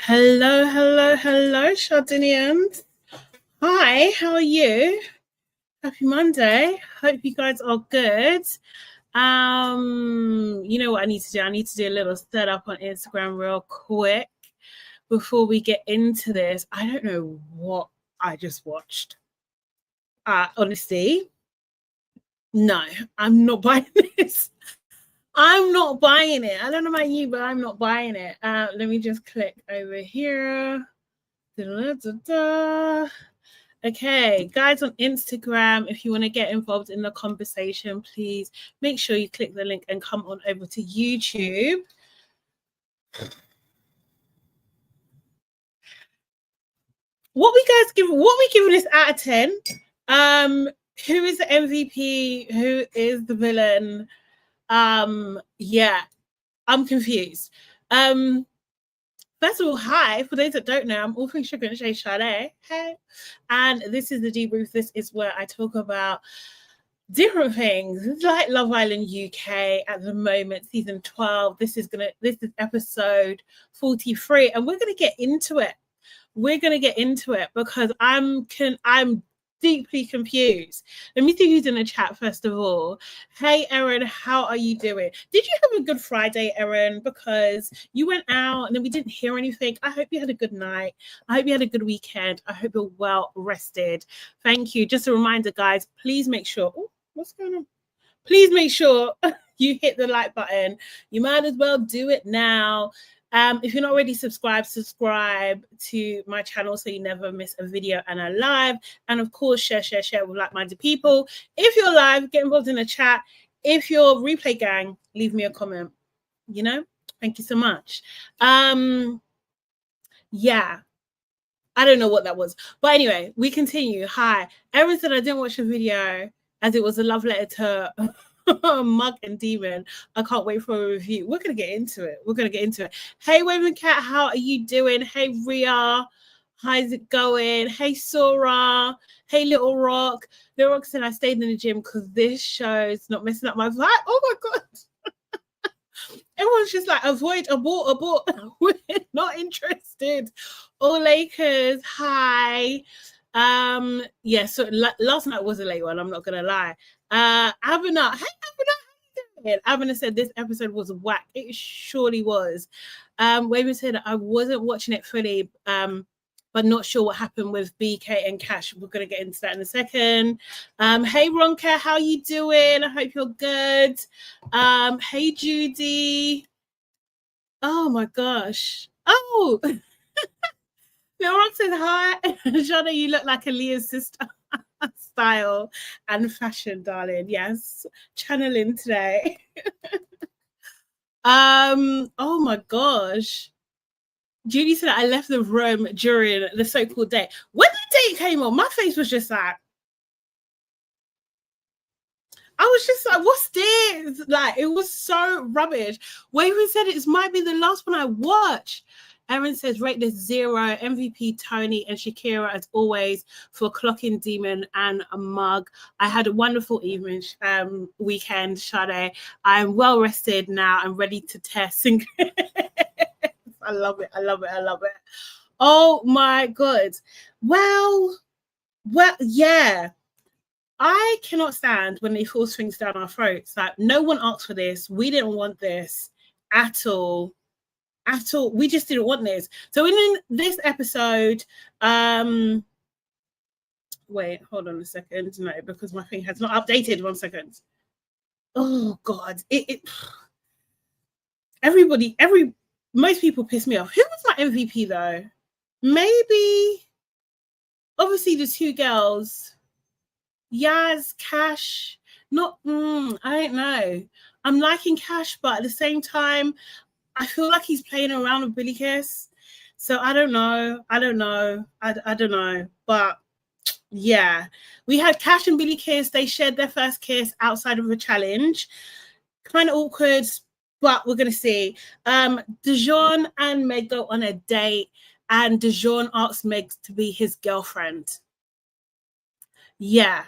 Hello, Chardonians. Hi, how are you? Happy Monday. Hope you guys are good. You know what I need to do? I need to do a little setup on Instagram real quick before we get into this. I don't know what I just watched. Honestly, no, I'm not buying this. I'm not buying it. I don't know about you, but I'm not buying it. Let me just click over here. Da-da-da-da. Okay, guys on Instagram, if you want to get involved in the conversation, please make sure you click the link and come on over to YouTube. What we giving this out of 10? Who is the MVP? Who is the villain? Yeah, I'm confused. First of all, hi. For those that don't know, I'm all things Sugar and Shay Sade. Hey. And this is the debrief. This is where I talk about different things. It's like Love Island UK at the moment, season 12. This is episode 43, and we're gonna get into it. We're gonna get into it because I'm deeply confused. Let me see who's in the chat first of all. Hey Erin, how are you doing? Did you have a good Friday, Erin? Because you went out and then we didn't hear anything. I hope you had a good night. I hope you had a good weekend. I hope you're well rested. Thank you. Just a reminder, guys, please make sure. Oh, what's going on? Please make sure you hit the like button. You might as well do it now. If you're not already subscribed, subscribe to my channel so you never miss a video and a live. And of course, share with like-minded people. If you're live, get involved in the chat. If you're replay gang, leave me a comment. You know, thank you so much. Yeah, I don't know what that was. But anyway, we continue. Hi. Erin said I didn't watch the video as it was a love letter to Mug and Demon. I can't wait for a review. We're gonna get into it. Hey Waving Cat, how are you doing? Hey Ria, how's it going? Hey Sora, hey Little Rock. Little Rock said I stayed in the gym because this show's not messing up my vibe. Oh my god. Everyone's just like abort. We're not interested. All Lakers, hi. Yeah, so last night was a late one, I'm not gonna lie. Abena, hey Abena, how you doing? Abena said this episode was whack. It surely was. Waving said I wasn't watching it fully, but not sure what happened with BK and Cash. We're gonna get into that in a second. Hey Ronka, how you doing? I hope you're good. Hey Judy. Oh my gosh. Oh. Rock said hi. Jonna, you look like Aaliyah's sister. Style and fashion, darling. Yes, channeling today. Oh my gosh. Judy said I left the room during the so-called date. When the date came on, my face was just like, I was just like, what's this? Like, it was so rubbish. Waving said it might be the last one I watched. Erin says, rate this 0. MVP Toni and Shakira, as always, for clocking Demon and a Mug. I had a wonderful evening, weekend, Sade. I'm well rested now. I'm ready to test. I love it. Oh my God. Well, yeah. I cannot stand when they force things down our throats. Like, no one asked for this. We didn't want this at all. We just didn't want this. So in this episode, wait, hold on a second. No, because my thing has not updated. 1 second. Oh God, most people piss me off. Who was my MVP though? Maybe, obviously the two girls, Yaz, Cash. Not, I don't know. I'm liking Cash, but at the same time, I feel like he's playing around with Billykiss. So I don't know. I don't know. But yeah, we had Cash and Billykiss. They shared their first kiss outside of a challenge. Kind of awkward, but we're going to see. Dejon and Meg go on a date, and Dejon asks Meg to be his girlfriend. Yeah.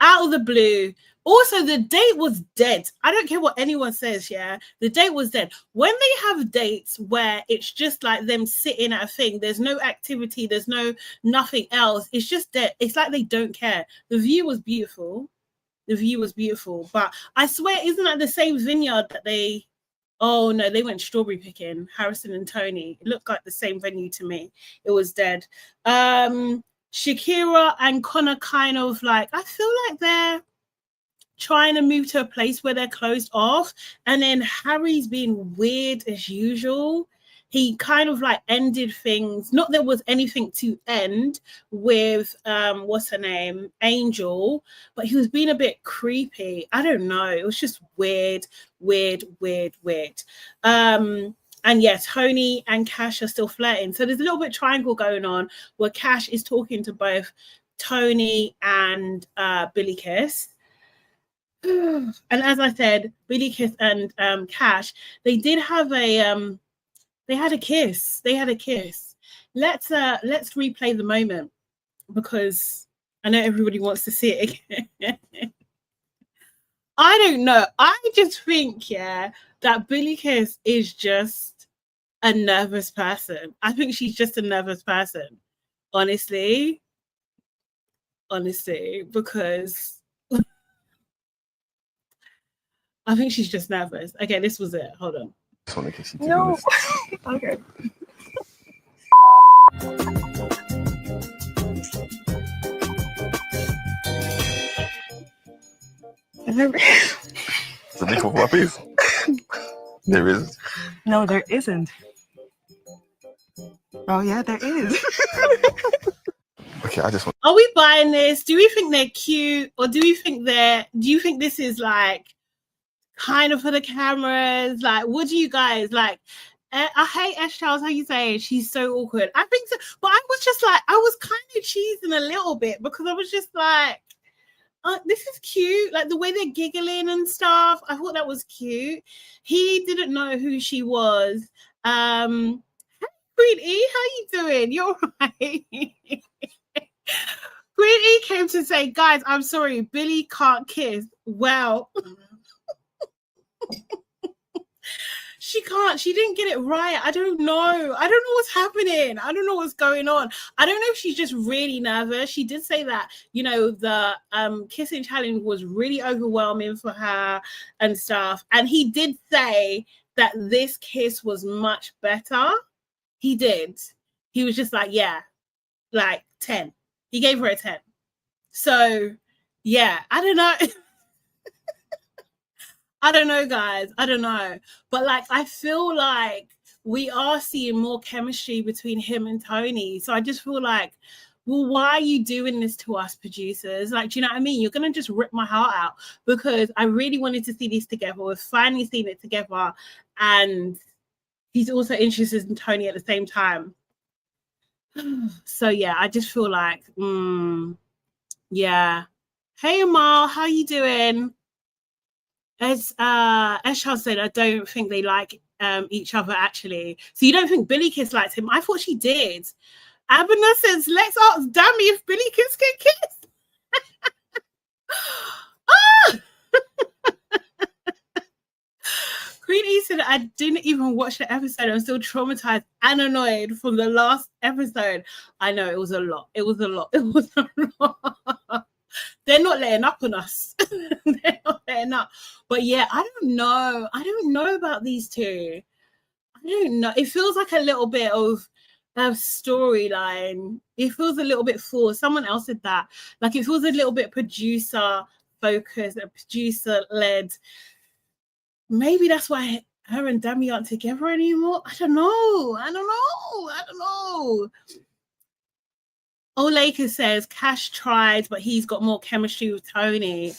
Out of the blue, Also, the date was dead. I don't care what anyone says, yeah. The date was dead. When they have dates where it's just like them sitting at a thing, there's no activity, there's nothing else. It's just dead. It's like they don't care. The view was beautiful. The view was beautiful. But I swear, isn't that the same vineyard that they... Oh, no, they went strawberry picking, Harrison and Toni. It looked like the same venue to me. It was dead. Shakira and Connor kind of like... I feel like they're trying to move to a place where they're closed off, and then Harry's being weird as usual. He kind of like ended things, not there was anything to end with what's her name, Angel, but he was being a bit creepy. I don't know, it was just weird. And yeah, Toni and Cash are still flirting, so there's a little bit triangle going on where Cash is talking to both Toni and Billykiss. And as I said, Billykiss and Cash, they did have a they had a kiss. Let's replay the moment because I know everybody wants to see it again. I don't know. I just think, yeah, that Billykiss is just a nervous person. I think she's just a nervous person, honestly, because I think she's just nervous. Okay, this was it. Hold on. Just want to kiss you. No. Okay. The make of puppies? There is. No, there isn't. Oh yeah, there is. Okay, I just want. Are we buying this? Do we think they're cute, or do you think this is like kind of for the cameras? Like, what do you guys like? I hate Ash Charles. How you say it? She's so awkward. I think so, but I was just like, I was kind of cheesing a little bit because I was just like, this is cute. Like the way they're giggling and stuff. I thought that was cute. He didn't know who she was. Hey, Queen E, how you doing? You're right. Queen E came to say, guys, I'm sorry, Billy can't kiss. Well. She didn't get it right. I don't know what's happening. I don't know what's going on. I don't know if she's just really nervous. She did say that, you know, the kissing challenge was really overwhelming for her and stuff. And he did say that this kiss was much better. He did. He was just like, yeah, like 10. He gave her a 10. So yeah, I don't know. I don't know, guys. I don't know. But like, I feel like we are seeing more chemistry between him and Toni. So I just feel like, well, why are you doing this to us, producers? Like, do you know what I mean? You're going to just rip my heart out because I really wanted to see these together. We've finally seen it together. And he's also interested in Toni at the same time. So yeah, I just feel like, yeah. Hey, Amal, how you doing? As Eshar said, I don't think they like each other, actually. So you don't think Billykiss likes him? I thought she did. Abner says, let's ask Dammy if Billykiss can kiss. Queen E said, I didn't even watch the episode. I'm still traumatized and annoyed from the last episode. I know, it was a lot. It was a lot. They're not letting up on us. They're not letting up. But yeah, I don't know. I don't know about these two. I don't know. It feels like a little bit of a storyline. It feels a little bit forced. Someone else said that. Like it feels a little bit producer focused, producer led. Maybe that's why her and Dami aren't together anymore. I don't know. Oleka says Cash tried, but he's got more chemistry with Toni.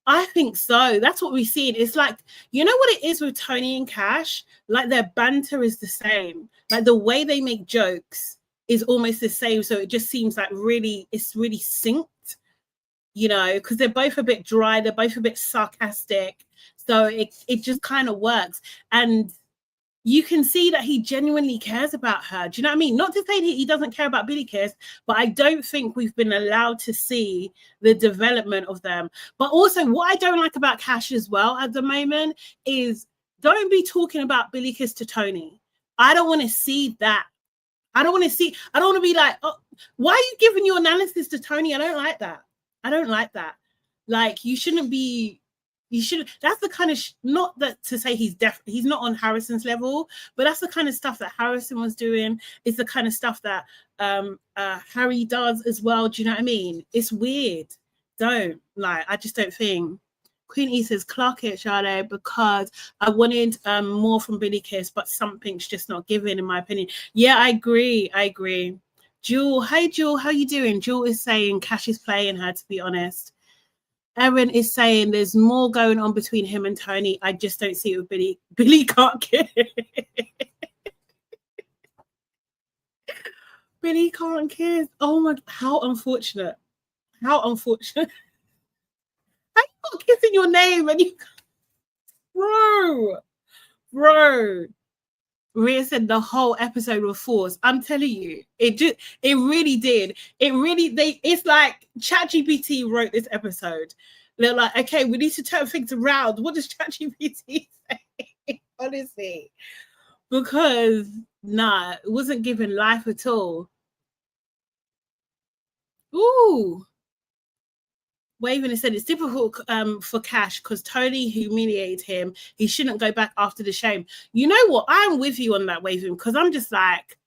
I think so. That's what we've seen. It's like, you know what it is with Toni and Cash? Like their banter is the same. Like the way they make jokes is almost the same. So it just seems like it's really synced, you know, because they're both a bit dry. They're both a bit sarcastic. So it just kind of works. And you can see that he genuinely cares about her. Do you know what I mean? Not to say that he doesn't care about Billykiss, but I don't think we've been allowed to see the development of them. But also, what I don't like about Cash as well at the moment is don't be talking about Billykiss to Toni. I don't want to see that. I don't want to be like, oh, why are you giving your analysis to Toni? I don't like that. I don't like that. Like, you shouldn't be. You should. That's the kind of not that to say he's not on Harrison's level, but that's the kind of stuff that Harrison was doing. It's the kind of stuff that Harry does as well. Do you know what I mean? It's weird. Don't like. I just don't think. Queen E says, clock it, Charlotte, because I wanted more from Billykiss, but something's just not given, in my opinion. Yeah, I agree. Jewel, hey Jewel, how you doing? Jewel is saying Cash is playing her, to be honest. Erin is saying there's more going on between him and Toni. I just don't see it with Billy. Billy can't kiss. Billy can't kiss. Oh my, how unfortunate. How unfortunate. How you got kissing your name and you, bro. Rhea said the whole episode was forced. I'm telling you, it really did. It's like ChatGPT wrote this episode. They're like, okay, we need to turn things around. What does ChatGPT say? Honestly, because it wasn't given life at all. Ooh. Waving said it's difficult for Cash because Toni humiliated him. He shouldn't go back after the shame. You know what? I'm with you on that, Waving, because I'm just like,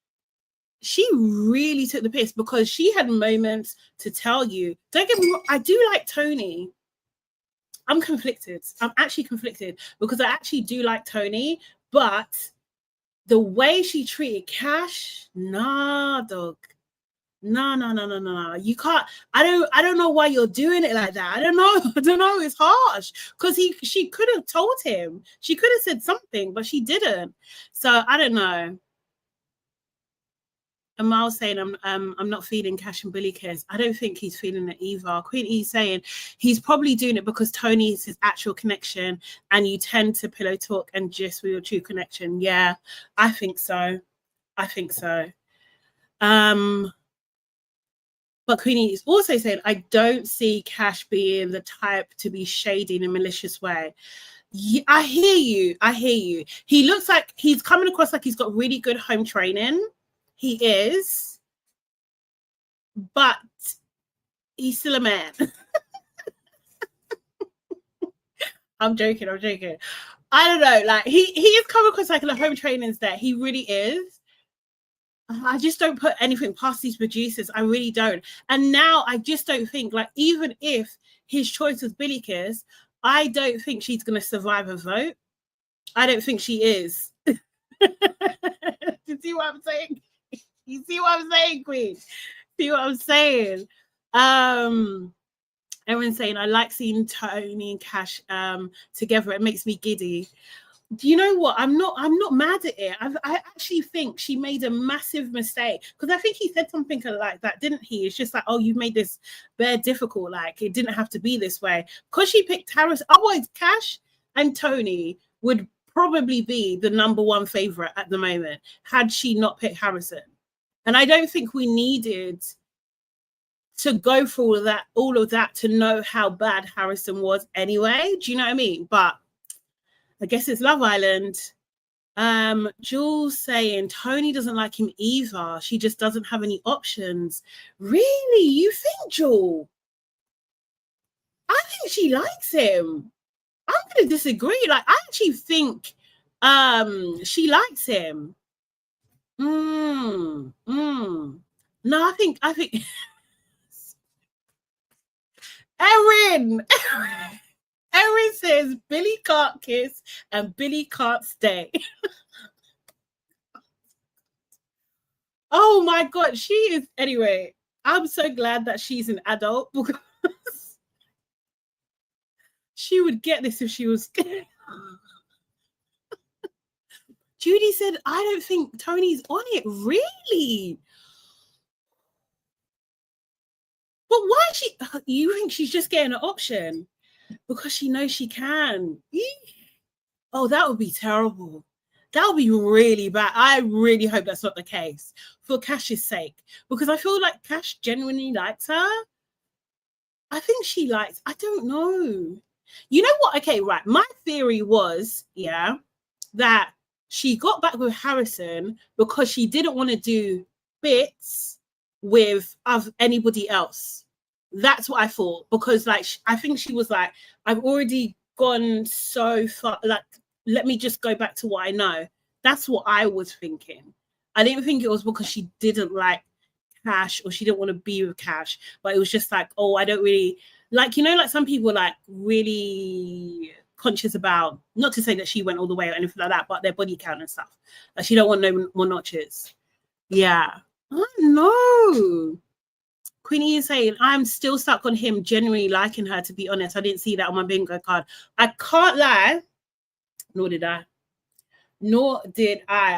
she really took the piss because she had moments to tell you. Don't get me wrong, I do like Toni. I'm conflicted. I'm actually conflicted because I actually do like Toni, but the way she treated Cash, nah, dog. No. You can't. I don't know why you're doing it like that. I don't know. It's harsh because she could have told him. She could have said something, but she didn't. So I don't know. Amal saying I'm not feeling Cash and Billykiss. I don't think he's feeling it either. Queen E saying he's probably doing it because Toni is his actual connection, and you tend to pillow talk and just with your true connection. Yeah, I think so. But Queenie is also saying, I don't see Cash being the type to be shady in a malicious way. Yeah, I hear you. He looks like he's coming across like he's got really good home training. He is. But he's still a man. I'm joking. I don't know. Like, he is coming across like the home training's there. He really is. I just don't put anything past these producers. I really don't. And now I just don't think, like, even if his choice was Billykiss, I don't think she's going to survive a vote. I don't think she is. You see what I'm saying? You see what I'm saying, Queen? See what I'm saying? Everyone's saying, I like seeing Toni and Cash together. It makes me giddy. Do you know what? I'm not mad at it. I actually think she made a massive mistake because I think he said something like that, didn't he? It's just like, oh, you made this very difficult. Like, it didn't have to be this way. Because she picked Harris. Otherwise, Cash and Toni would probably be the number one favorite at the moment had she not picked Harrison. And I don't think we needed to go through all of that to know how bad Harrison was anyway. Do you know what I mean? But I guess it's Love Island. Jules saying Toni doesn't like him either. She just doesn't have any options. Really? You think, Jules? I think she likes him. I'm going to disagree. Like, I actually think she likes him. No, I think Erin says Billy can't kiss and Billy can't stay. Oh my God, she is. Anyway, I'm so glad that she's an adult because she would get this if she was scared. Judy said, I don't think Toni's on it. Really? But why is she? You think she's just getting an option? Because she knows she can. Oh, that would be terrible. That would be really bad. I really hope that's not the case for Cash's sake, because I feel like Cash genuinely likes her. I think she likes, I don't know. You know what? Okay, right. My theory was, yeah, that she got back with Harrison because she didn't want to do bits with anybody else. That's what I thought, because like I think she was like, I've already gone so far, like let me just go back to what I know. That's what I was thinking. I didn't think it was because she didn't like Cash or she didn't want to be with Cash, but it was just like, oh, I don't really like, you know, like some people like really conscious about, not to say that she went all the way or anything like that, but their body count and stuff. Like she don't want no more notches. Yeah. I don't know. Queenie is saying, I'm still stuck on him genuinely liking her, to be honest. I didn't see that on my bingo card. I can't lie. Nor did I.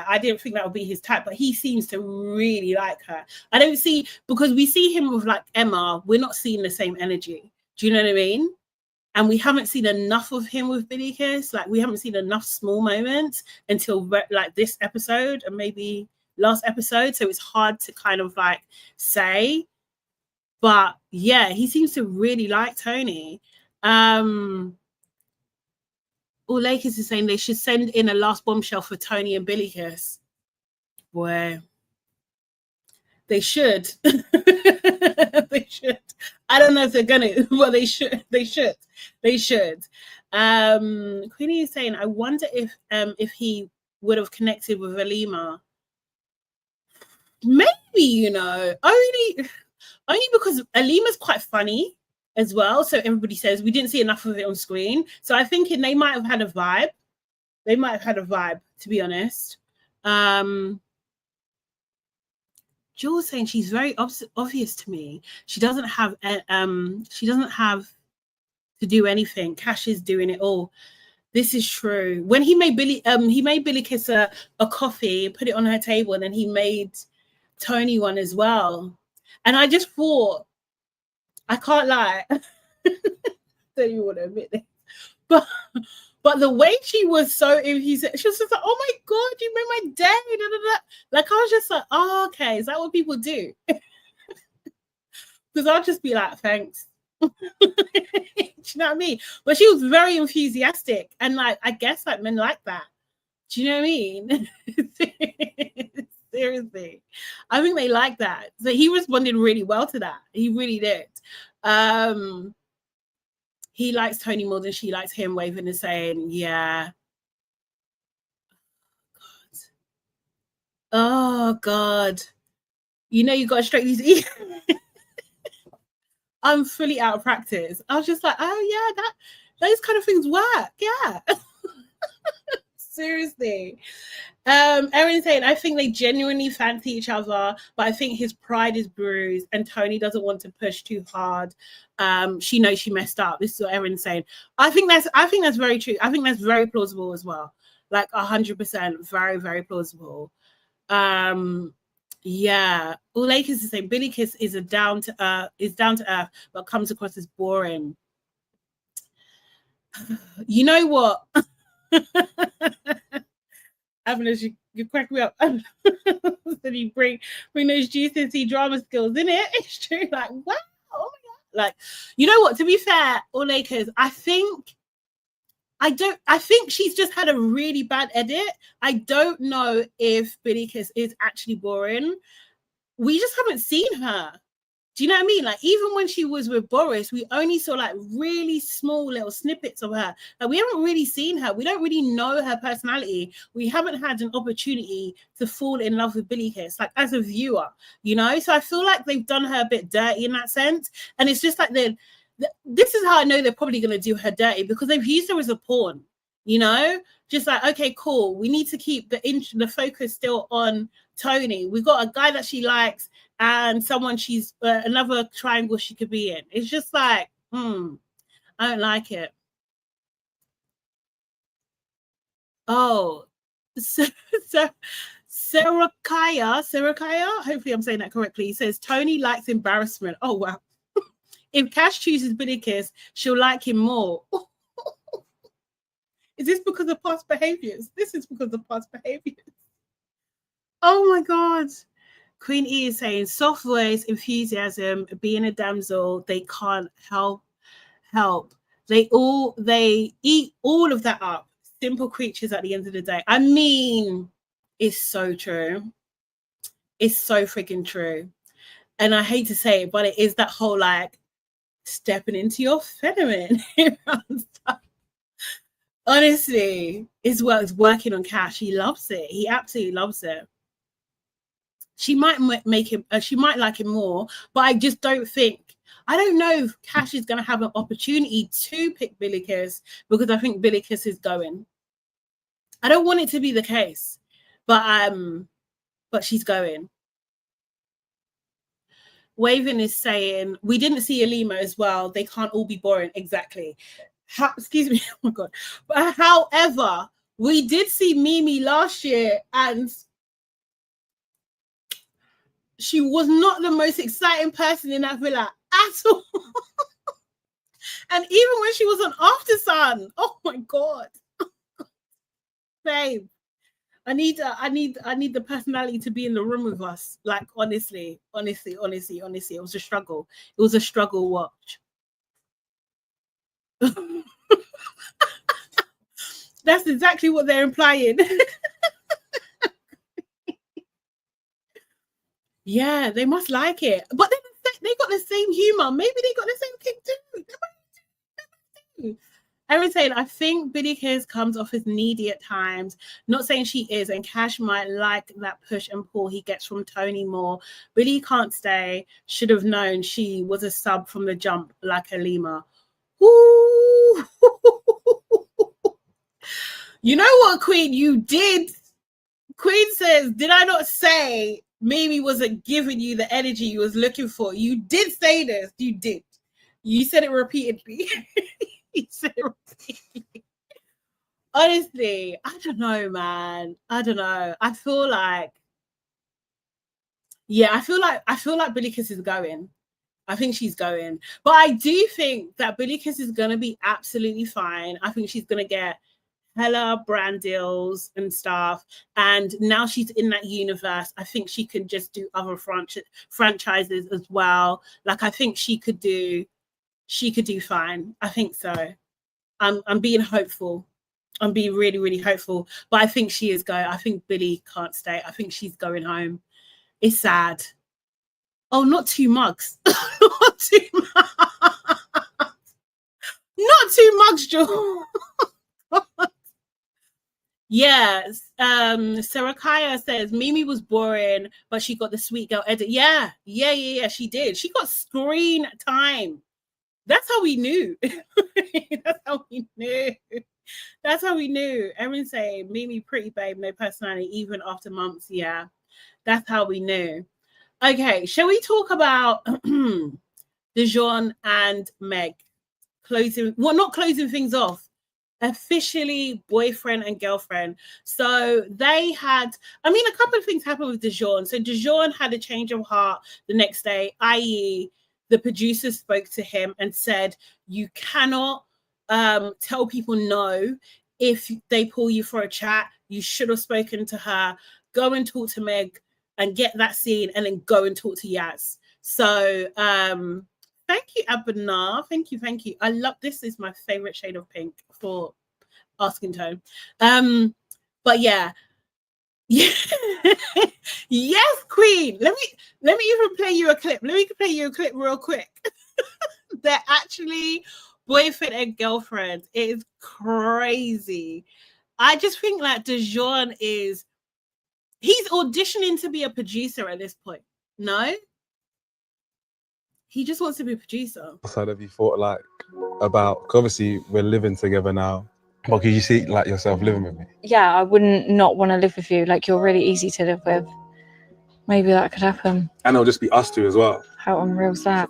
I didn't think that would be his type, but he seems to really like her. I don't see, because we see him with like Emma, we're not seeing the same energy. Do you know what I mean? And we haven't seen enough of him with Billykiss. Like we haven't seen enough small moments until like this episode and maybe last episode. So it's hard to kind of like say. But yeah, he seems to really like Toni. All Lakers is saying they should send in a last bombshell for Toni and Billykiss. Boy, they should. They should. I don't know if they're gonna, but they should. They should. They should. Queenie is saying, I wonder if he would have connected with Helena. Maybe, you know, only because Alima's quite funny as well. So everybody says we didn't see enough of it on screen. So I think they might have had a vibe. They might have had a vibe, to be honest. Jules saying she's very obvious to me. She doesn't have to do anything. Cash is doing it all. This is true. When he made Billykiss a coffee, put it on her table, and then he made Toni one as well. And I just thought, I can't lie. Don't even want to admit this. But the way she was so, she was just like, oh my God, you made my day. Da, da, da. Like, I was just like, oh, okay, is that what people do? Because I'll just be like, thanks. Do you know what I mean? But she was very enthusiastic. And like, I guess like men like that. Do you know what I mean? Seriously. I think they like that. So he responded really well to that. He really did. He likes Toni more than she likes him, waving and saying, yeah. Oh, God. You know, you got to straighten these ears. I'm fully out of practice. I was just like, oh, yeah, those kind of things work. Yeah. Seriously. Erin saying, I think they genuinely fancy each other, but I think his pride is bruised and Toni doesn't want to push too hard. She knows she messed up. This is what Erin's saying. I think that's very true. I think that's very plausible as well. Like 100%, very, very plausible. Yeah. All Lakers is saying Billykiss is down to earth, but comes across as boring. You know what? Avalanche, you crack me up. So you bring those GCSE drama skills in it. It's true. Like, wow, oh my God. Like, you know what? To be fair, all Lakers, I think she's just had a really bad edit. I don't know if Billykiss is actually boring. We just haven't seen her. Do you know what I mean? Like, even when she was with Boris, we only saw like really small little snippets of her. Like, we haven't really seen her. We don't really know her personality. We haven't had an opportunity to fall in love with Billykiss, like as a viewer, you know? So I feel like they've done her a bit dirty in that sense. And it's just like this is how I know they're probably going to do her dirty, because they've used her as a pawn, you know? Just like, okay, cool. We need to keep the focus still on Toni. We've got a guy that she likes and someone she's another triangle she could be in. It's just like, I don't like it. Oh, Sarakaya, hopefully I'm saying that correctly, says Toni likes embarrassment. Oh, wow. If Cash chooses Billykiss, she'll like him more. Is this because of past behaviors? This is because of past behaviors. Oh my God. Queen E is saying soft voice, enthusiasm, being a damsel, they can't help. They eat all of that up. Simple creatures at the end of the day. I mean, it's so true. It's so freaking true. And I hate to say it, but it is that whole like stepping into your feminine. Honestly, it's working on Cash. He loves it. He absolutely loves it. She might make him. She might like him more, but I just don't think. I don't know if Cash is going to have an opportunity to pick Billykiss because I think Billykiss is going. I don't want it to be the case, but she's going. Waving is saying we didn't see Helena as well. They can't all be boring. Exactly. Excuse me. Oh my God. But however, we did see Mimi last year, and she was not the most exciting person in that villa at all. And even when she was on After Sun, oh my God. Babe, I need the personality to be in the room with us. Like, honestly, it was a struggle. It was a struggle watch. That's exactly what they're implying. Yeah, they must like it. But they got the same humor. Maybe they got the same kick too. Erin saying, I think Billykiss comes off as needy at times. Not saying she is, and Cash might like that push and pull he gets from Toni more. Billy can't stay. Should have known she was a sub from the jump, like Helena. Ooh. You know what, Queen? You did. Queen says, did I not say Mimi wasn't giving you the energy you was looking for? You did say this. You did. You said it repeatedly. You said it repeatedly. Honestly, I don't know, man. I don't know. I feel like Billykiss is going. I think she's going. But I do think that Billykiss is going to be absolutely fine. I think she's going to get hella brand deals and stuff, and now she's in that universe. I think she can just do other franchises as well. Like, I think she could do fine. I think so. I'm being hopeful. I'm being really, really hopeful. But I think she is going. I think Billy can't stay. I think she's going home. It's sad. Oh, not 2 mugs. Not 2 mugs. Not 2 mugs, Joe. Yes. Sarah Kaya says Mimi was boring, but she got the sweet girl edit. Yeah, she did. She got screen time. That's how we knew. That's how we knew. Erin saying Mimi pretty babe, no personality, even after months. Yeah, that's how we knew. Okay, shall we talk about Dejon and Meg not closing things off, officially boyfriend and girlfriend. So they had, a couple of things happened with Dejon. So Dejon had a change of heart the next day, i.e. the producer spoke to him and said, you cannot tell people no if they pull you for a chat. You should have spoken to her. Go and talk to Meg and get that scene, and then go and talk to Yaz. So thank you, Abana. Thank you. I love this. Is my favorite shade of pink for asking tone. But yeah. Yes, Queen. Let me even play you a clip. Let me play you a clip real quick. They're actually boyfriend and girlfriend. It is crazy. I just think that Dejon he's auditioning to be a producer at this point. No? He just wants to be a producer. What side have you thought about, obviously we're living together now, but could you see yourself living with me? Yeah, I wouldn't not want to live with you. You're really easy to live with. Maybe that could happen. And it'll just be us two as well. How unreal is that?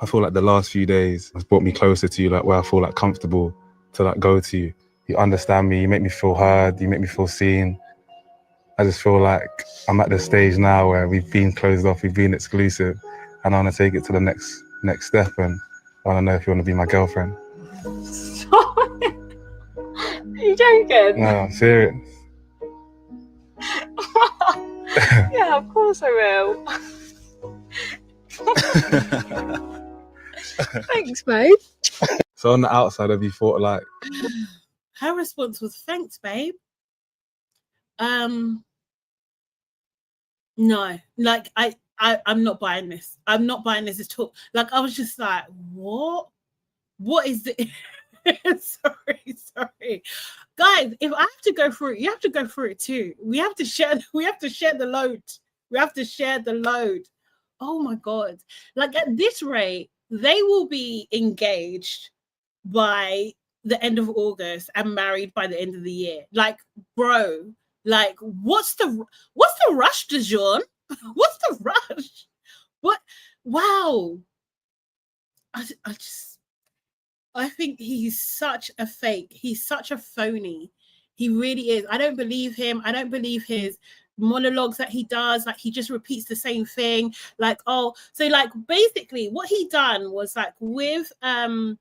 I feel like the last few days has brought me closer to you, where I feel comfortable to go to you. You understand me, you make me feel heard, you make me feel seen. I just feel like I'm at the stage now where we've been closed off, we've been exclusive, and I want to take it to the next step, and I want to know if you want to be my girlfriend. Stop it. you joking? No, I'm serious. Yeah, of course I will. Thanks, babe. So on the outside, have you thought like, Her response was, "Thanks, babe." No, like I'm not buying this. I'm not buying this at all. Like I was just like, what? What is it? sorry. Guys, if I have to go through it, you have to go through it too. We have to share the load. We have to share the load. Oh my God. Like at this rate, they will be engaged by the end of August and married by the end of the year. Like, bro, like what's the rush, Dejon? What's the rush? What? Wow. I think he's such a fake. He's such a phony. He really is. I don't believe him. I don't believe his monologues that he does. Like he just repeats the same thing. Like, oh, so like basically what he done was like with the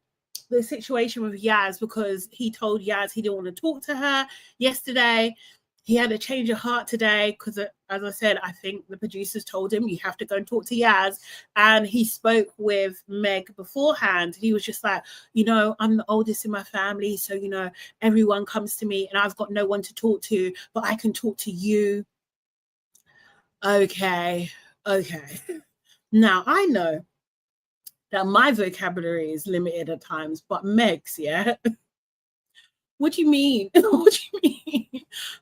situation with Yaz, because he told Yaz he didn't want to talk to her yesterday. He had a change of heart today because, as I said, I think the producers told him you have to go and talk to Yaz. And he spoke with Meg beforehand. He was just like, you know, I'm the oldest in my family. So, you know, everyone comes to me and I've got no one to talk to, but I can talk to you. Okay. Now, I know that my vocabulary is limited at times, but Meg's, yeah. What do you mean? What do you mean?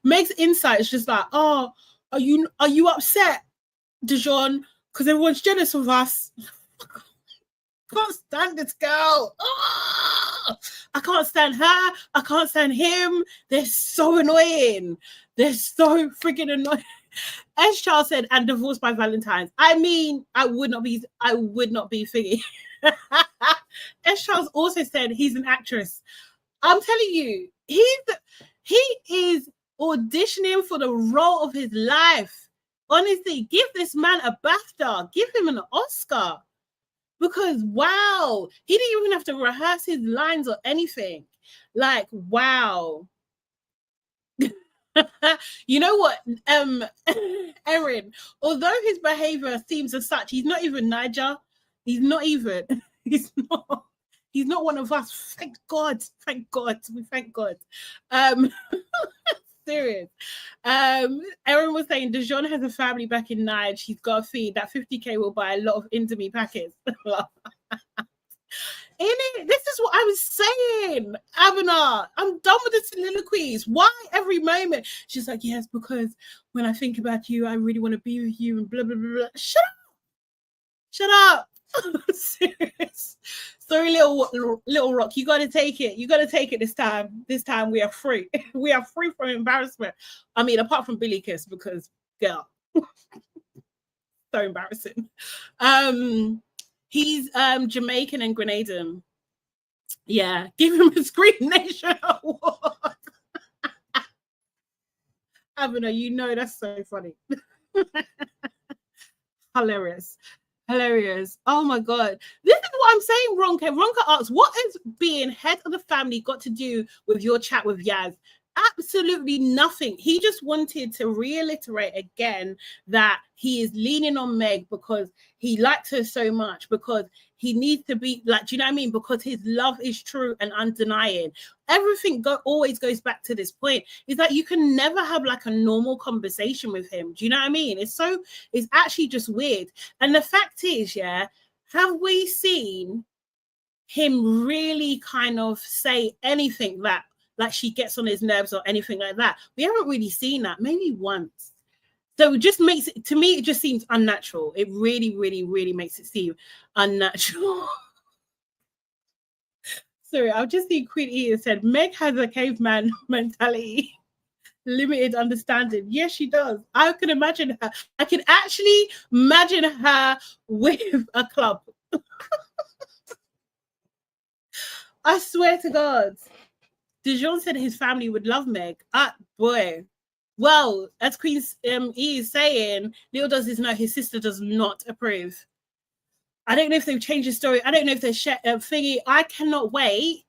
Meg's insight is just like, oh, are you upset, Dejon? Because everyone's jealous of us. Can't stand this girl. Oh, I can't stand her. I can't stand him. They're so annoying. They're so freaking annoying. As Charles said, and divorced by Valentine's. I mean, I would not be figgy. As Charles also said, he's an actress. I'm telling you, he is auditioning for the role of his life. Honestly, give this man a BAFTA. Give him an Oscar. Because, wow, he didn't even have to rehearse his lines or anything. Like, wow. You know what, Erin, although his behavior seems as such, he's not even Niger. He's not one of us. Thank God. We thank God. Serious. Erin was saying Dejon has a family back in Niger. She's got a feed. That 50k will buy a lot of Indomie packets. This is what I was saying, Abena. I'm done with the soliloquies. Why every moment? She's like, yes, because when I think about you, I really want to be with you and blah, blah, blah, blah. Shut up. Serious. Sorry, little rock. You got to take it this time. This time we are free. We are free from embarrassment. I mean, apart from Billykiss, because, girl, so embarrassing. He's Jamaican and Grenadian. Yeah, give him a Screen Nation award. Abena, you know that's so funny. Hilarious. Oh my God. This is what I'm saying, Ronka. Ronka asks, what has being head of the family got to do with your chat with Yaz? Absolutely nothing. He just wanted to reiterate again that he is leaning on Meg because he likes her so much, because he needs to be like, do you know what I mean? Because his love is true and undenying. Everything always goes back to this point. Is that you can never have like a normal conversation with him. Do you know what I mean? It's actually just weird. And the fact is, yeah, have we seen him really kind of say anything that like she gets on his nerves or anything like that? We haven't really seen that, maybe once. So it just makes it, to me, it just seems unnatural. It really, really, really makes it seem unnatural. Sorry, I've just seen Queen Ea said, Meg has a caveman mentality, limited understanding. Yes, she does. I can imagine her. I can actually imagine her with a club. I swear to God. Dejon said his family would love Meg. Boy. Well, as Queen E is saying, Leo does this know his sister does not approve. I don't know if they've changed the story. I don't know if they're thingy. I cannot wait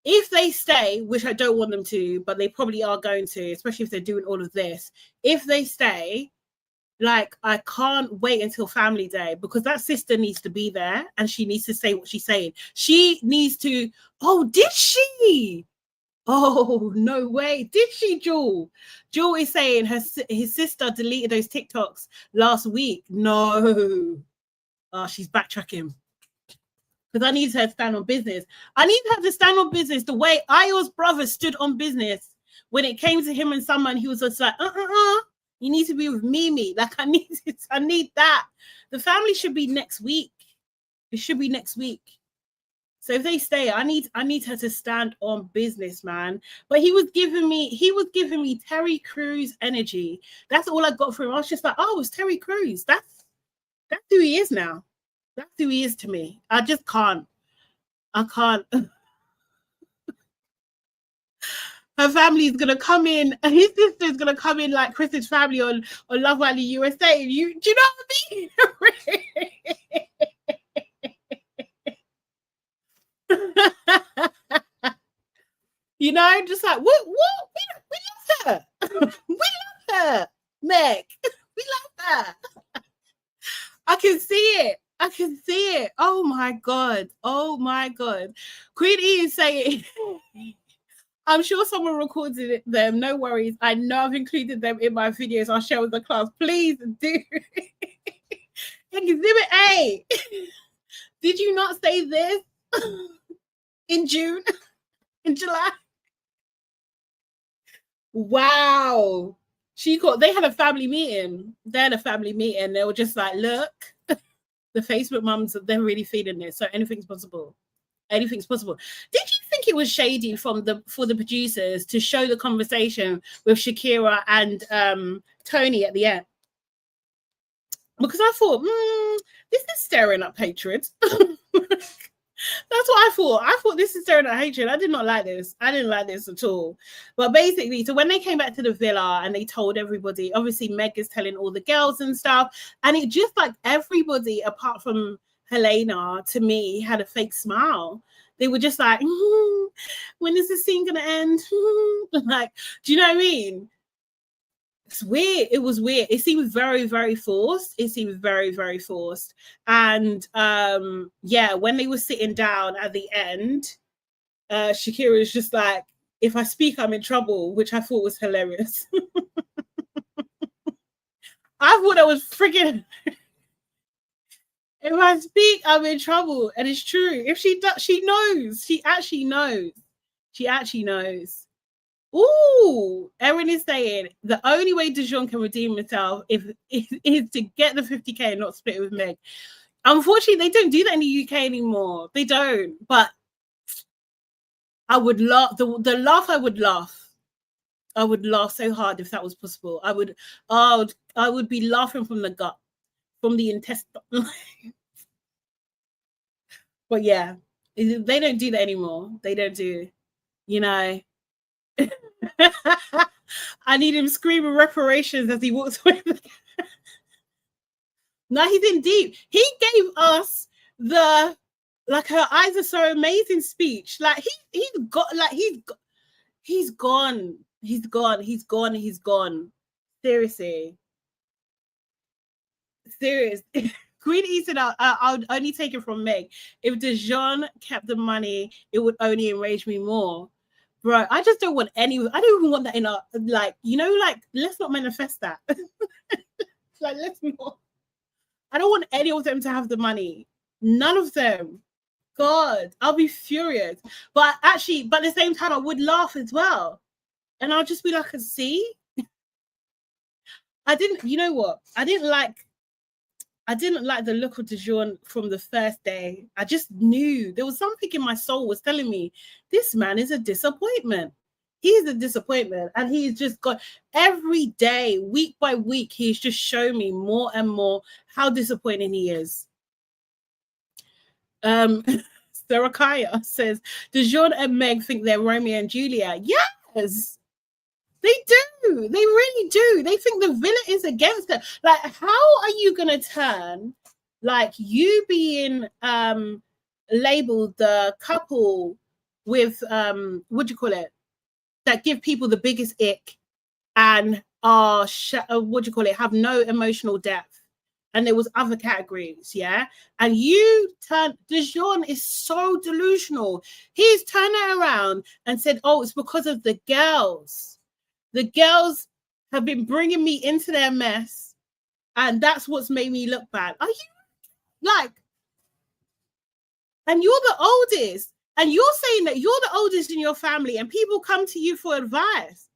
if they stay, which I don't want them to, but they probably are going to, especially if they're doing all of this. If they stay, like, I can't wait until family day, because that sister needs to be there and she needs to say what she's saying. She needs to, oh, did she? Oh, no way. Did she, Jewel? Jewel is saying his sister deleted those TikToks last week. No. Oh, she's backtracking. Because I need her to stand on business. I need her to stand on business the way Ayo's brother stood on business when it came to him and someone. He was just like, you need to be with Mimi. Like, I need that. The family should be next week. It should be next week. So if they stay, I need her to stand on business, man. But he was giving me Terry Crews energy. That's all I got from him. I was just like, oh, it's Terry Crews. That's who he is now. That's who he is to me. I just can't. I can't. Her family is gonna come in, and his sister is gonna come in like Chris's family on Love Island USA. Do you know what I mean? You know, just like what? We love her. We love her, Meg. We love her. I can see it. I can see it. Oh my god. Oh my god. Queen E is saying, I'm sure someone recorded them. No worries. I know I've included them in my videos. I'll share with the class. Please do. Exhibit A. Did you not say this in June? In July? Wow. They had a family meeting. They were just like, look, the Facebook mums, they're really feeling this. So anything's possible. Anything's possible. Did you think it was shady for the producers to show the conversation with Shakira and Toni at the end? Because I thought, this is stirring up hatred. That's what I thought. I thought this is stirring up hatred. I did not like this. I didn't like this at all. But basically, so when they came back to the villa and they told everybody, obviously Meg is telling all the girls and stuff, and it just like everybody apart from Helena, to me, had a fake smile. They were just like, when is this scene gonna end? Like, do you know what I mean? It's weird. It was weird. It seemed very, very forced. It seemed very, very forced. And yeah, when they were sitting down at the end, Shakira was just like, if I speak, I'm in trouble, which I thought was hilarious. I thought that was freaking. If I speak, I'm in trouble. And it's true. If she does, she knows. She actually knows. She actually knows. Ooh, Erin is saying the only way Dejon can redeem himself is to get the 50K and not split with Meg. Unfortunately, they don't do that in the UK anymore. They don't. But I would laugh. The laugh I would laugh. I would laugh so hard if that was possible. I would be laughing from the gut, from the intestine. But yeah, they don't do that anymore. They don't do, you know. I need him screaming reparations as he walks away. No, he's in deep. He gave us the like her eyes are so amazing speech. Like he's gone. Seriously. Queen E said, I'll only take it from Meg. If Dejon kept the money, it would only enrage me more. Bro, I just don't want I don't even want that in our, like, you know, like, let's not manifest that. Like, let's not. I don't want any of them to have the money. None of them. God, I'll be furious. But actually, but at the same time, I would laugh as well. And I'll just be like, see? You know what? I didn't like the look of Dejon from the first day. I just knew there was something in my soul was telling me this man is a disappointment. He's a disappointment. And he's just got every day, week by week, he's just shown me more and more how disappointing he is. Sarah Kaya says, Dejon and Meg think they're Romeo and Juliet. Yes! They do. They really do. They think the villain is against them. Like, how are you going to turn, like, you being labeled the couple with what do you call it? That give people the biggest ick and are what do you call it? Have no emotional depth. And there was other categories, yeah. And Dejon is so delusional. He's turned it around and said, "Oh, it's because of the girls. The girls have been bringing me into their mess, and that's what's made me look bad." Are you like? And you're the oldest, and you're saying that you're the oldest in your family, and people come to you for advice.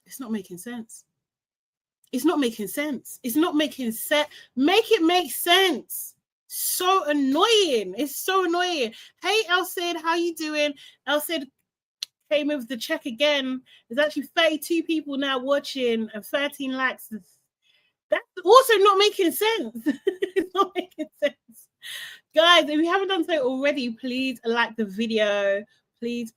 It's not making sense. It's not making sense. It's not making sense. Make it make sense. So annoying. It's so annoying. Hey, Elsid, how you doing? Elsid came with the check again. There's actually 32 people now watching and 13 likes. That's also not making sense. It's not making sense. Guys, if you haven't done so already, please like the video. Please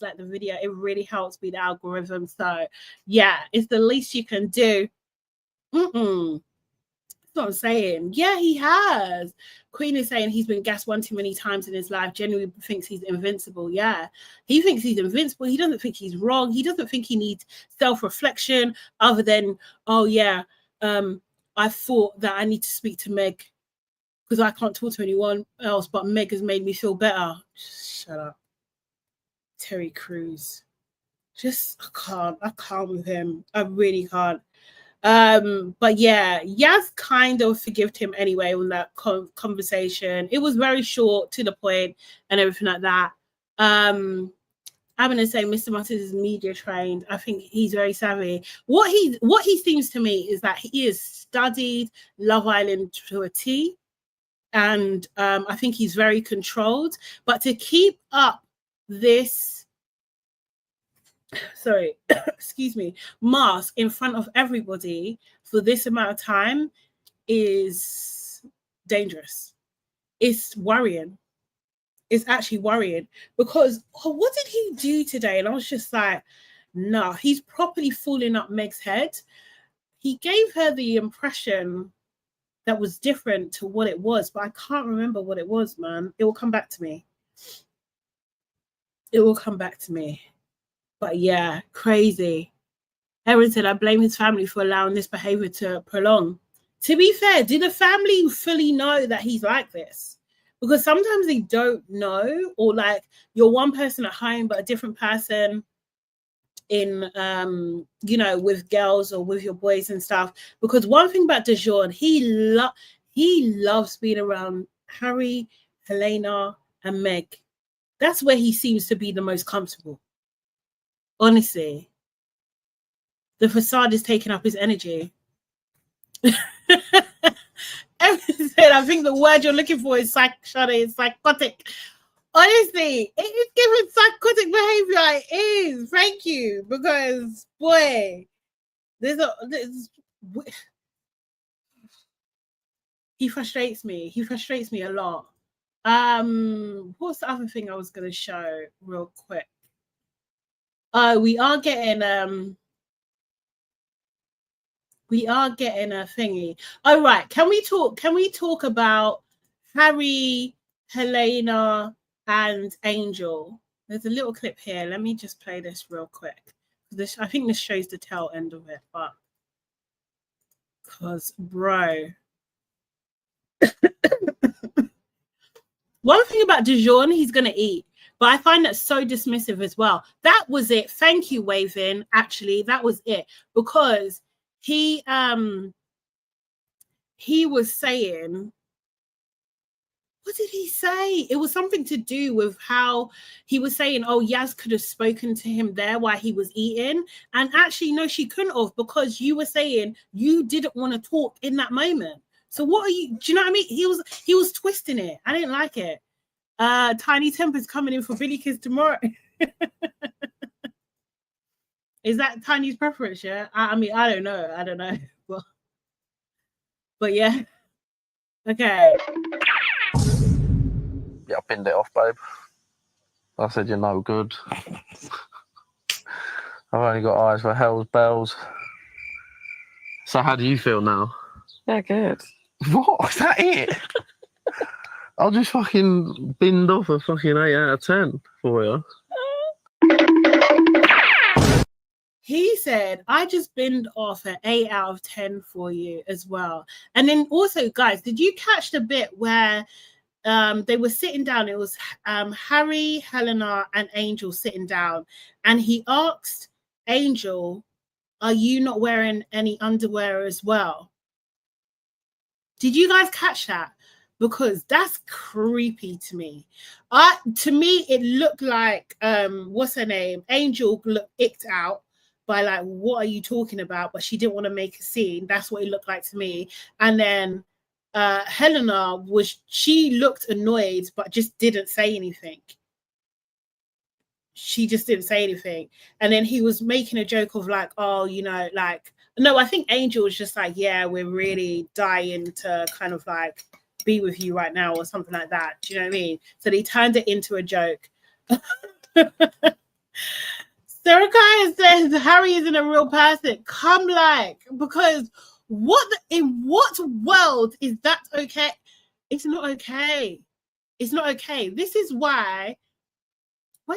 like the video. It really helps with the algorithm. So yeah, it's the least you can do. That's what I'm saying. Yeah, he has. Queen is saying he's been gassed one too many times in his life. Genuinely thinks he's invincible. Yeah, he thinks he's invincible. He doesn't think he's wrong. He doesn't think he needs self-reflection other than, oh yeah, I thought that I need to speak to Meg because I can't talk to anyone else, but Meg has made me feel better. Shut up. Terry Crews. I can't with him. I really can't. But yeah, Yaz kind of forgived him anyway on that conversation. It was very short, to the point, and everything like that. I'm gonna say Mr. Mustard is media trained. I think he's very savvy. What he seems to me is that he has studied Love Island to a T, and I think he's very controlled. But to keep up this excuse me, mask in front of everybody for this amount of time is dangerous. It's worrying. It's actually worrying because what did he do today? And I was just like, nah, he's properly fooling up Meg's head. He gave her the impression that was different to what it was, but I can't remember what it was, man. It will come back to me. It will come back to me. But yeah, crazy. Erin said, I blame his family for allowing this behavior to prolong. To be fair, did the family fully know that he's like this? Because sometimes they don't know, or like you're one person at home, but a different person in, with girls or with your boys and stuff. Because one thing about Dejon, he loves being around Harry, Helena, and Meg. That's where he seems to be the most comfortable. Honestly, the facade is taking up his energy. Erin said, I think the word you're looking for is psychotic. Honestly, it is giving psychotic behavior. It is. Thank you. Because, boy, he frustrates me. He frustrates me a lot. What's the other thing I was going to show real quick? We are getting a thingy. Oh, right. Can we talk about Harry, Helena, and Angel? There's a little clip here. Let me just play this real quick. I think this shows the tail end of it, but because bro. One thing about Dejon, he's gonna eat. But I find that so dismissive as well. That was it. Thank you, Wavin. Actually, that was it. Because he was saying, what did he say? It was something to do with how he was saying, oh, Yaz could have spoken to him there while he was eating. And actually, no, she couldn't have, because you were saying you didn't want to talk in that moment. So what are you, do you know what I mean? He was twisting it. I didn't like it. Tiny Temper's coming in for Billykiss tomorrow. Is that Tiny's preference? Yeah, I mean, I don't know, but yeah. Okay. Yeah, I pinned it off, babe. I said you're no good. I've only got eyes for hell's bells. So how do you feel now? Yeah, good. What? Is that it? I'll just fucking binned off a fucking 8 out of 10 for you. He said, I just binned off an 8 out of 10 for you as well. And then also, guys, did you catch the bit where they were sitting down? It was Harry, Helena, and Angel sitting down. And he asked Angel, are you not wearing any underwear as well? Did you guys catch that? Because that's creepy to me. To me, it looked like, what's her name? Angel looked icked out by like, what are you talking about? But she didn't want to make a scene. That's what it looked like to me. And then Helena she looked annoyed, but just didn't say anything. She just didn't say anything. And then he was making a joke of like, oh, you know, like, no, I think Angel was just like, yeah, we're really dying to kind of like be with you right now or something like that. Do you know what I mean? So they turned it into a joke. Sarah Kaya says Harry isn't a real person. Come like, because in what world is that okay? It's not okay. It's not okay. This is why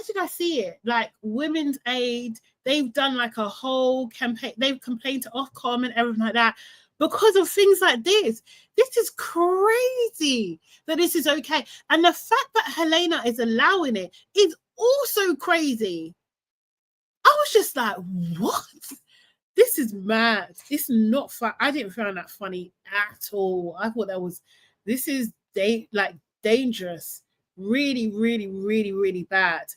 did I see it? Like Women's Aid, they've done like a whole campaign. They've complained to Ofcom and everything like that because of things like this. This is crazy that this is okay. And the fact that Helena is allowing it is also crazy. I was just like, what? This is mad. It's not fun. I didn't find that funny at all. I thought this is dangerous. Really, really, really, really bad.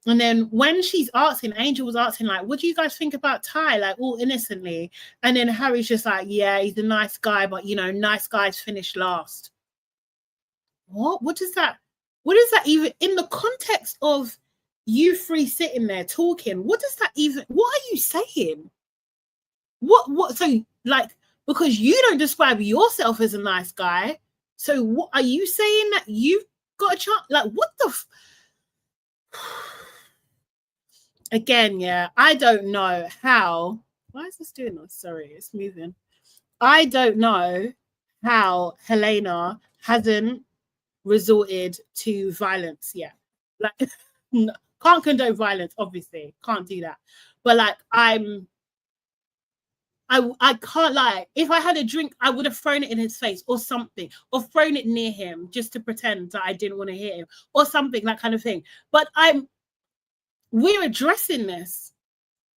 And then when she's asking, Angel was asking, like, what do you guys think about Ty? Like, all innocently. And then Harry's just like, yeah, he's a nice guy, but, you know, nice guys finish last. What does that even, in the context of you three sitting there talking, what are you saying? So, like, because you don't describe yourself as a nice guy, so what are you saying that you've got a chance? Like, what the again, yeah, I don't know how. Why is this doing this? Sorry, it's moving. I don't know how Helena hasn't resorted to violence yet. Like, can't condone violence, obviously. Can't do that. But like, I can't lie. If I had a drink, I would have thrown it in his face or something, or thrown it near him just to pretend that I didn't want to hit him or something, that kind of thing. But we're addressing this.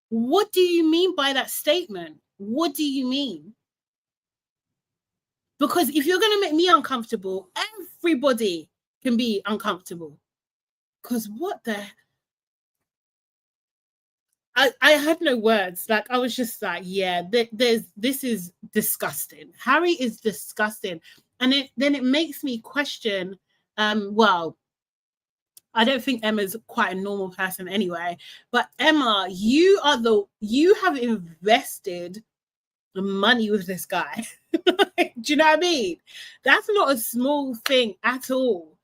What do you mean by that statement? What do you mean? Because if you're going to make me uncomfortable, everybody can be uncomfortable. Because what the... I had no words. Like, I was just like, yeah, this is disgusting. Harry is disgusting. And then it makes me question, well, I don't think Emma's quite a normal person anyway, but Emma, you have invested money with this guy. Do you know what I mean? That's not a small thing at all.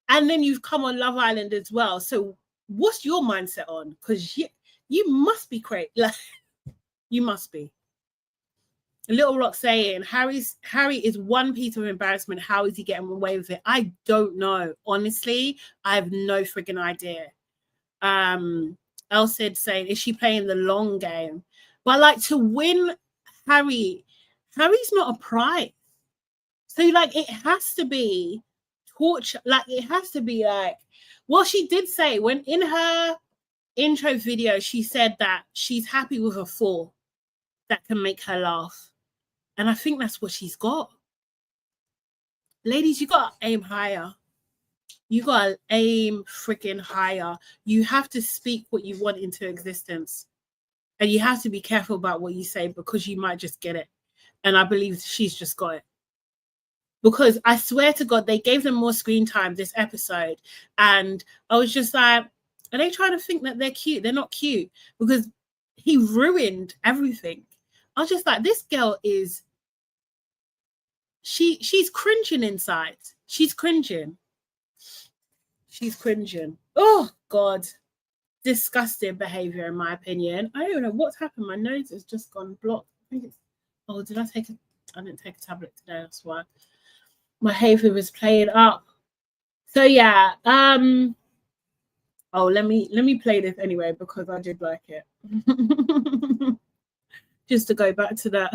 And then you've come on Love Island as well. So what's your mindset on? Because you must be crazy. Like, you must be. Little Rock saying Harry is one piece of embarrassment. How is he getting away with it? I don't know. Honestly, I have no freaking idea. Elsid saying, is she playing the long game? But like, to win Harry's not a prize. So like, it has to be torture. Like, it has to be like, well, she did say when in her intro video, she said that she's happy with a 4 that can make her laugh. And I think that's what she's got. Ladies, you got to aim higher. You got to aim freaking higher. You have to speak what you want into existence. And you have to be careful about what you say, because you might just get it. And I believe she's just got it. Because I swear to God, they gave them more screen time this episode. And I was just like, are they trying to think that they're cute? They're not cute, because he ruined everything. I was just like, this girl is, she's cringing inside. She's cringing. She's cringing. Oh, God. Disgusting behavior, in my opinion. I don't know what's happened. My nose has just gone blocked. I think it's, oh, I didn't take a tablet today, that's why. My hay fever is playing up. So yeah, oh, let me play this anyway because I did like it. Just to go back to that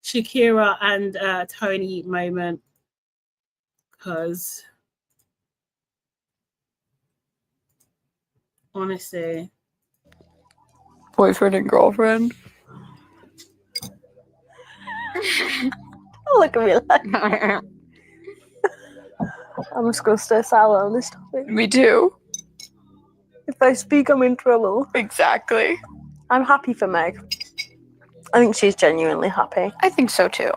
Shakira and Toni moment, because honestly, Boyfriend and girlfriend. Look at me like I'm just gonna stay silent on this topic. Me too. If I speak, I'm in trouble. Exactly. I'm happy for Meg. I think she's genuinely happy. I think so too.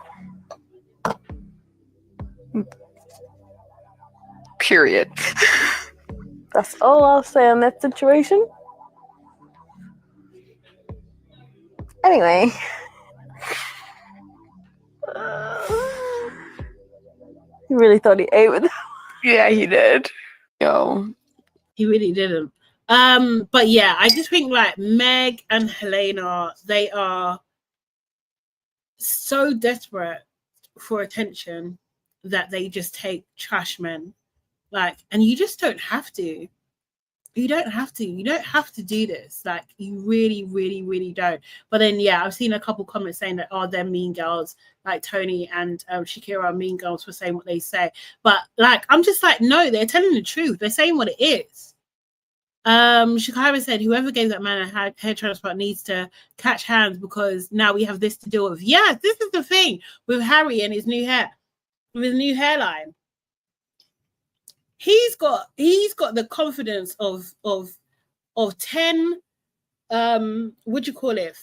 Period. That's all I'll say on that situation. Anyway. He really thought he ate with that. Yeah, he did. Yo. he really didn't. But yeah, I just think like Meg and Helena, they are so desperate for attention that they just take trash men. Like, and you just don't have to. You don't have to. You don't have to do this. Like, you really, really, really don't. But then, yeah, I've seen a couple comments saying that, oh, they're mean girls. Like Toni and Shakira are mean girls for saying what they say. But like, I'm just like, no, they're telling the truth. They're saying what it is. Shakira said, whoever gave that man a hair transplant needs to catch hands because now we have this to deal with. Yes, this is the thing with Harry and his new hair, with his new hairline. He's got the confidence of 10 what do you call it,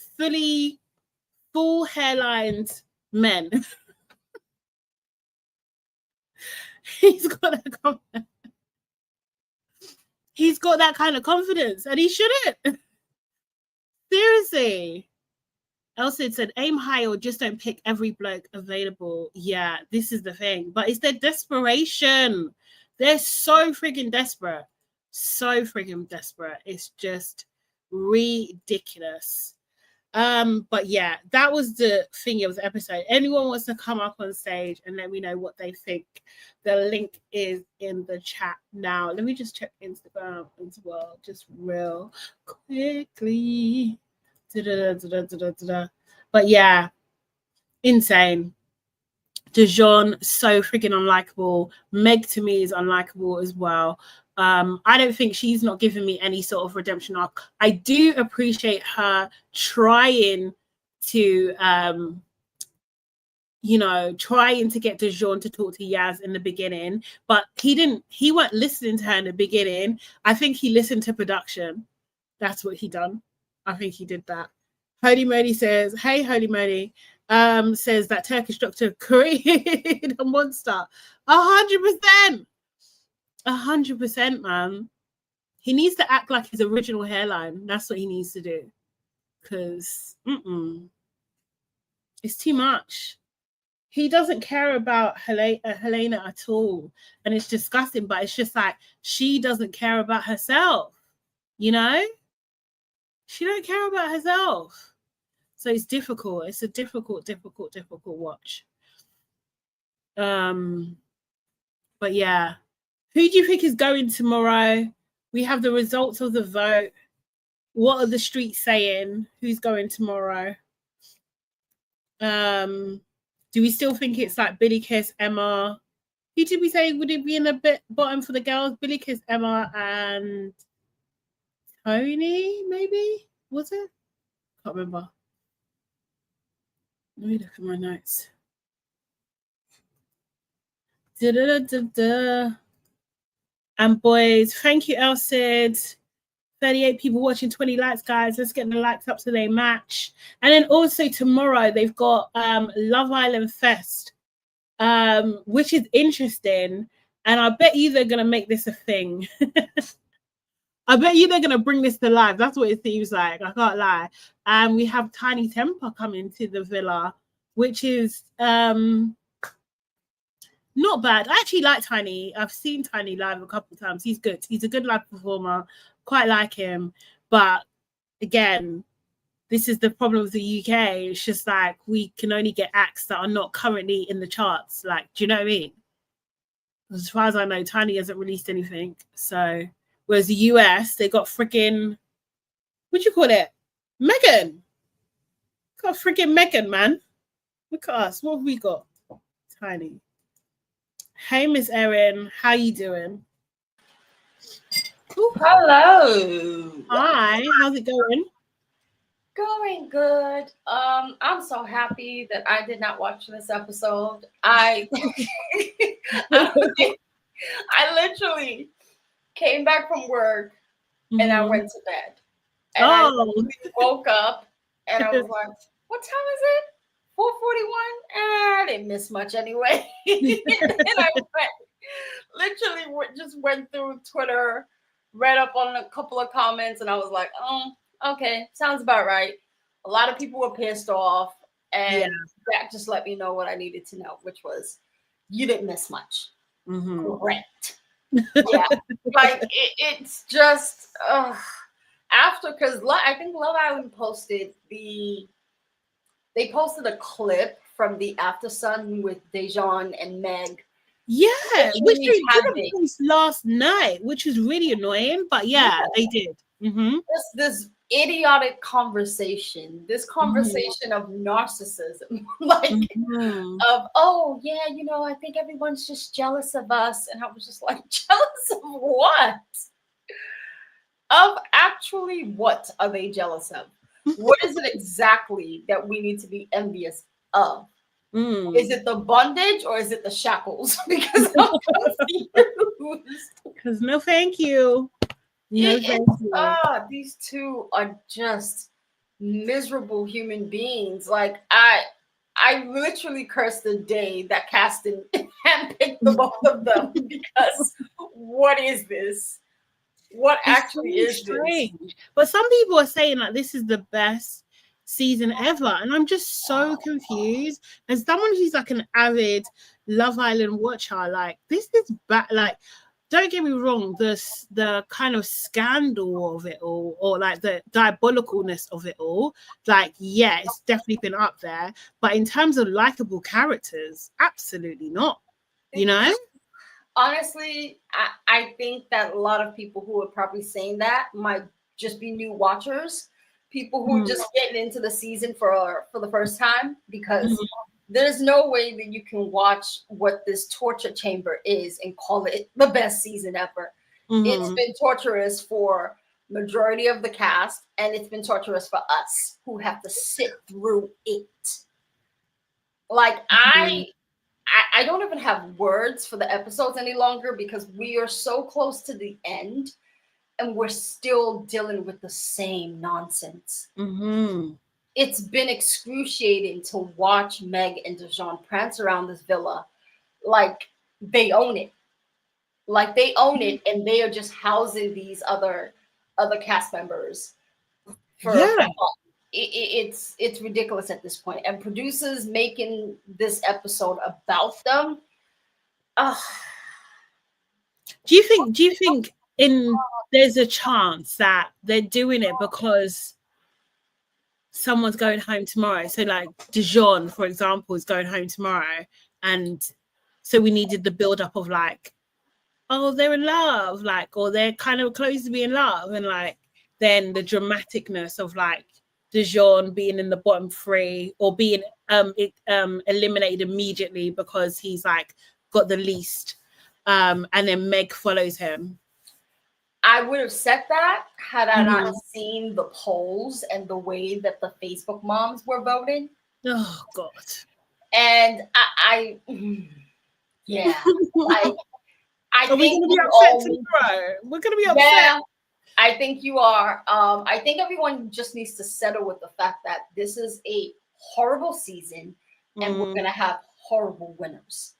full hairlined men. He's got that confidence. He's got that kind of confidence, and he shouldn't. Seriously. Elsa said, aim high or just don't pick every bloke available. Yeah, this is the thing. But it's their desperation. They're so freaking desperate. So freaking desperate. It's just ridiculous. But yeah, that was the thing of the episode. Anyone wants to come up on stage and let me know what they think, the link is in the chat now. Let me just check Instagram as well, just real quickly. But yeah, insane. Dejon, so freaking unlikable. Meg to me is unlikable as well. I don't think she's not giving me any sort of redemption arc. I do appreciate her trying to trying to get Dejon to talk to Yaz in the beginning, but he weren't listening to her in the beginning. I think he listened to production. That's what he done. I think he did that. Holy Moly says, hey, Holy Moly, says that Turkish doctor created a monster. 100%. 100%, man. He needs to act like his original hairline. That's what he needs to do. Because it's too much. He doesn't care about Helena at all. And it's disgusting, but it's just like she doesn't care about herself. You know? She don't care about herself. So it's difficult. It's a difficult watch. But yeah. Who do you think is going tomorrow? We have the results of the vote. What are the streets saying? Who's going tomorrow? Do we still think it's like Billykiss, Emma? Who did we say would it be in the bottom for the girls? Billykiss, Emma, and Toni, maybe? Was it? Can't remember. Let me look at my notes. And boys, thank you, Elsid. 38 people watching, 20 likes, guys. Let's get the likes up so they match. And then also tomorrow they've got Love Island Fest, which is interesting. And I bet you they're gonna make this a thing. I bet you they're gonna bring this to life. That's what it seems like. I can't lie. And we have Tiny Temper coming to the villa, which is not bad. I actually like Tiny. I've seen Tiny live a couple of times. He's good. He's a good live performer. Quite like him. But again, this is the problem with the UK. It's just like we can only get acts that are not currently in the charts. Like, do you know what I mean? As far as I know, Toni hasn't released anything. So, whereas the US, they got freaking, what do you call it? Megan. Got freaking Megan, man. Look at us. What have we got? Toni. Hey, Miss Erin. How you doing? Hello. Hi. How's it going? Going good. I'm so happy that I did not watch this episode. I literally came back from work and I went to bed. And I woke up and I was like, what time is it? 4:41? I didn't miss much anyway. And I just went through Twitter, read up on a couple of comments, and I was like, oh, okay, sounds about right. A lot of people were pissed off, and that just let me know what I needed to know, which was you didn't miss much. Correct. Yeah, like it's just after, because I think Love Island posted they posted a clip from the After Sun with Dejon and Meg. Yeah, which they did post last night, which was really annoying, but they did. This idiotic conversation, this conversation of narcissism, like of, oh yeah, you know, I think everyone's just jealous of us, and I was just like, jealous of what? Of actually what are they jealous of? What is it exactly that we need to be envious of? Is it the bondage or is it the shackles? Because I'm confused. Because no thank you. No thank you. These two are just miserable human beings. Like I literally cursed the day that Caston handpicked the both of them, because what is this? What actually is strange? This? But some people are saying like this is the best season ever, and I'm just so confused. As someone who's like an avid Love Island watcher, like this is bad. Like, don't get me wrong, the kind of scandal of it all, or like the diabolicalness of it all, like it's definitely been up there. But in terms of likable characters, absolutely not. You know. Honestly, I think that a lot of people who are probably saying that might just be new watchers, people who are just getting into the season for the first time, because there's no way that you can watch what this torture chamber is and call it the best season ever. It's been torturous for majority of the cast, and it's been torturous for us who have to sit through it. Like I don't even have words for the episodes any longer, because we are so close to the end and we're still dealing with the same nonsense. It's been excruciating to watch Meg and Dejon prance around this villa like they own it. Like they own it, and they are just housing these other cast members for fun. It's ridiculous at this point, and producers making this episode about them. Do you think there's a chance that they're doing it because someone's going home tomorrow? So like Dejon, for example, is going home tomorrow, and so we needed the build up of like, oh, they're in love, like, or they're kind of close to being in love, and like then the dramaticness of like Dejon being in the bottom three, or being eliminated immediately because he's like got the least, and then Meg follows him. I would have said that had I not seen the polls and the way that the Facebook moms were voting. Oh God! And I yeah, like I are think we gonna be upset tomorrow? We're gonna be upset. Yeah, I think you are. I think everyone just needs to settle with the fact that this is a horrible season, and we're gonna have horrible winners.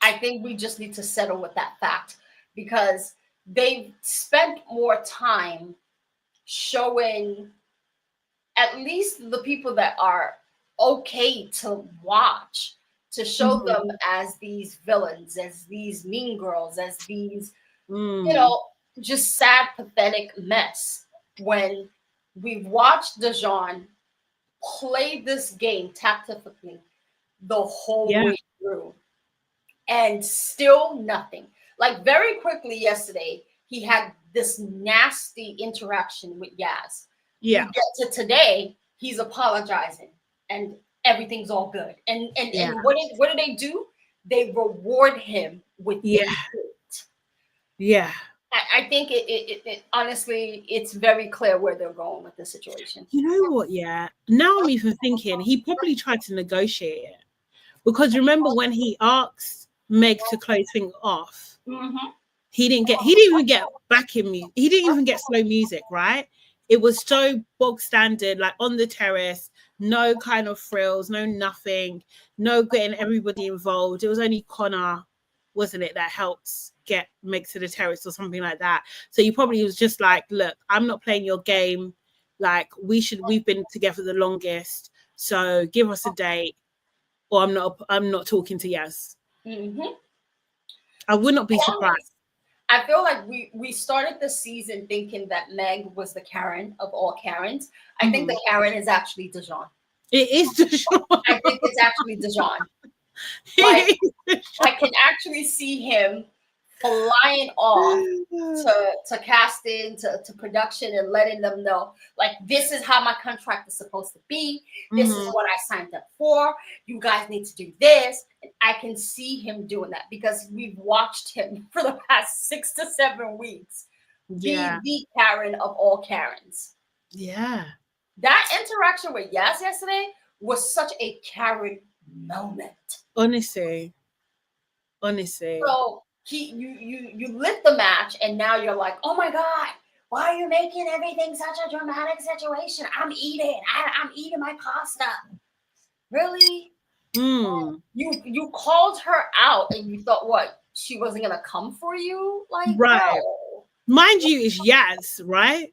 I think we just need to settle with that fact, because they've spent more time showing at least the people that are okay to watch, to show them as these villains, as these mean girls, as these, you know, just sad, pathetic mess. When we've watched Dejon play this game tactically the whole way through. and still nothing. Like very quickly yesterday, he had this nasty interaction with Yaz. Yeah. You get to today, he's apologizing and everything's all good. And what do they do? They reward him with Yeah. Yeah. I think it honestly, it's very clear where they're going with the situation. You know what? Yeah. Now I'm even thinking he probably tried to negotiate it, because remember when he asked Meg to close things off, he didn't even get backing music. He didn't even get slow music, right? It was so bog standard, like on the terrace, no kind of frills, no nothing, no getting everybody involved. It was only Connor, wasn't it, that helped get Meg to the terrace or something like that. So he probably was just like, look, I'm not playing your game. Like we've been together the longest. So give us a date, or I'm not talking to Yaz. I would not be surprised. I feel like we started the season thinking that Meg was the Karen of all Karens. I think the Karen is actually Dejon. It is Dejon. I think it's actually Dejon. Like, I can actually see him flying off to casting, to production, and letting them know, like, this is how my contract is supposed to be. This is what I signed up for. You guys need to do this. And I can see him doing that because we've watched him for the past 6 to 7 weeks be the Karen of all Karens. Yeah. That interaction with Yaz yesterday was such a Karen moment. Honestly. So you lit the match, and now you're like, oh my God, why are you making everything such a dramatic situation? I'm eating my pasta. Really? You called her out, and you thought what? She wasn't gonna come for you? Like, right. No. Mind you, it's Yaz, right?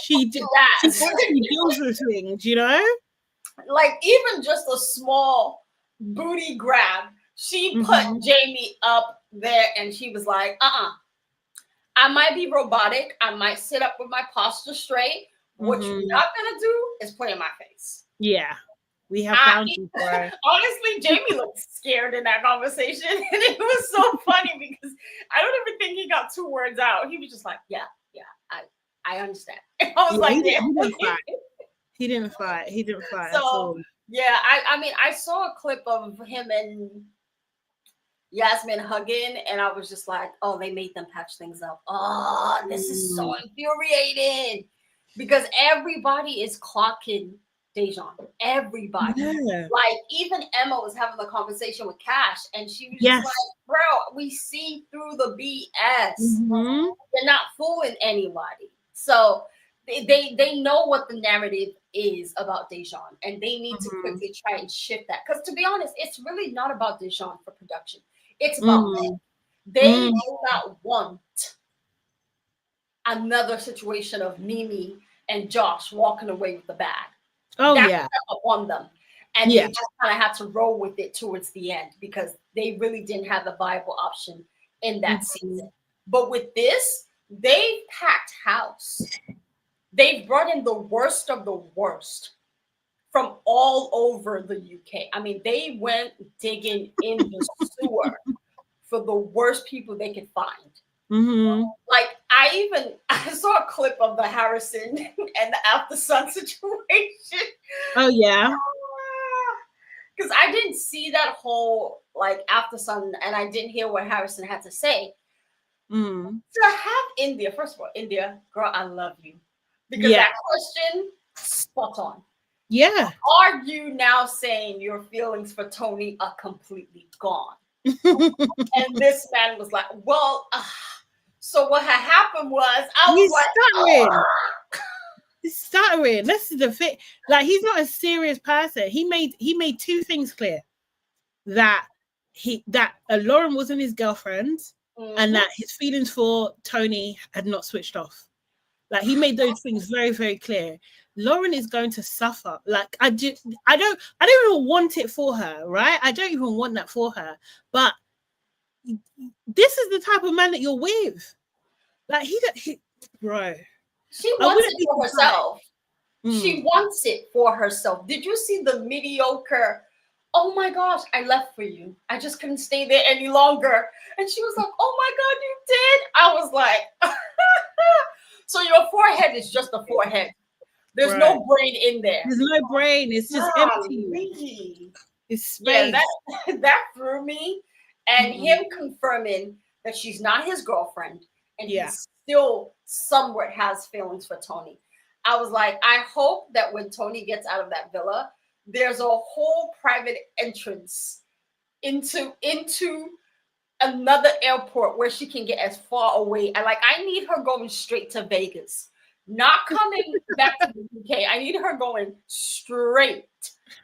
She deals with things, you know? Like, even just a small booty grab, she put Jamie up there, and she was like, I might be robotic. I might sit up with my posture straight. What you're not gonna do is play in my face. Yeah. We have boundaries for her. Honestly, Jamie looked scared in that conversation. And it was so funny because I don't even think he got 2 words out. He was just like, yeah, I understand. And I was like, He didn't fight. So, yeah, I mean, I saw a clip of him and Yasmin hugging, and I was just like, oh, they made them patch things up. Oh, this is so infuriating because everybody is clocking Dejon. Everybody. Yeah. Like, even Emma was having the conversation with Cash, and she was just like, bro, we see through the BS. They're not fooling anybody. So they know what the narrative is about Dejon, and they need to quickly try and shift that. Because to be honest, it's really not about Dejon for production. It's about them. They do not want another situation of Mimi and Josh walking away with the bag. That's upon them. And they just kind of had to roll with it towards the end because they really didn't have the viable option in that season. But with this, they packed house. They've brought in the worst of the worst from all over the UK. I mean, they went digging in the sewer for the worst people they could find. Like, I saw a clip of the Harrison and the After Sun situation. Oh, yeah. Because I didn't see that whole, like, After Sun, and I didn't hear what Harrison had to say. To have India, first of all, India, girl, I love you. Because that question, spot on. Yeah. Are you now saying your feelings for Toni are completely gone? And this man was like, well, so what had happened was He's stuttering. This is the thing. Like, he's not a serious person. He made 2 things clear: that Lauren wasn't his girlfriend, and that his feelings for Toni had not switched off. Like, he made those things very, very clear. Lauren is going to suffer. Like, I don't even want it for her, right? I don't even want that for her. But this is the type of man that you're with. Like, bro. She wants it for herself. She wants it for herself. Did you see the mediocre oh my gosh, I left for you. I just couldn't stay there any longer. And she was like, oh my God, you did? I was like, so your forehead is just a forehead. There's no brain in there. There's no brain. It's just empty. Really? It's space. Yeah, that threw me. And him confirming that she's not his girlfriend and he still somewhat has feelings for Toni. I was like, I hope that when Toni gets out of that villa, there's a whole private entrance into another airport where she can get as far away. I need her going straight to Vegas, not coming back to the UK. I need her going straight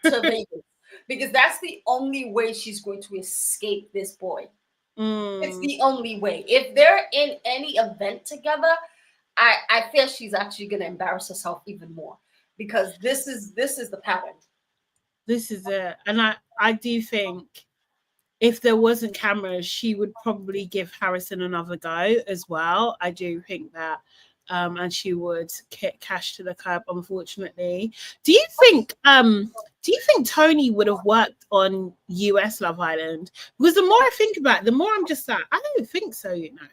to Vegas because that's the only way she's going to escape this boy. It's the only way. If they're in any event together, I feel she's actually going to embarrass herself even more because this is the pattern. This is it. And I do think if there wasn't cameras, she would probably give Harrison another go as well. I do think that. And she would kick Cash to the curb, unfortunately. Do you think Toni would have worked on US Love Island? Because the more I think about it, the more I'm just like, I don't think so, you know.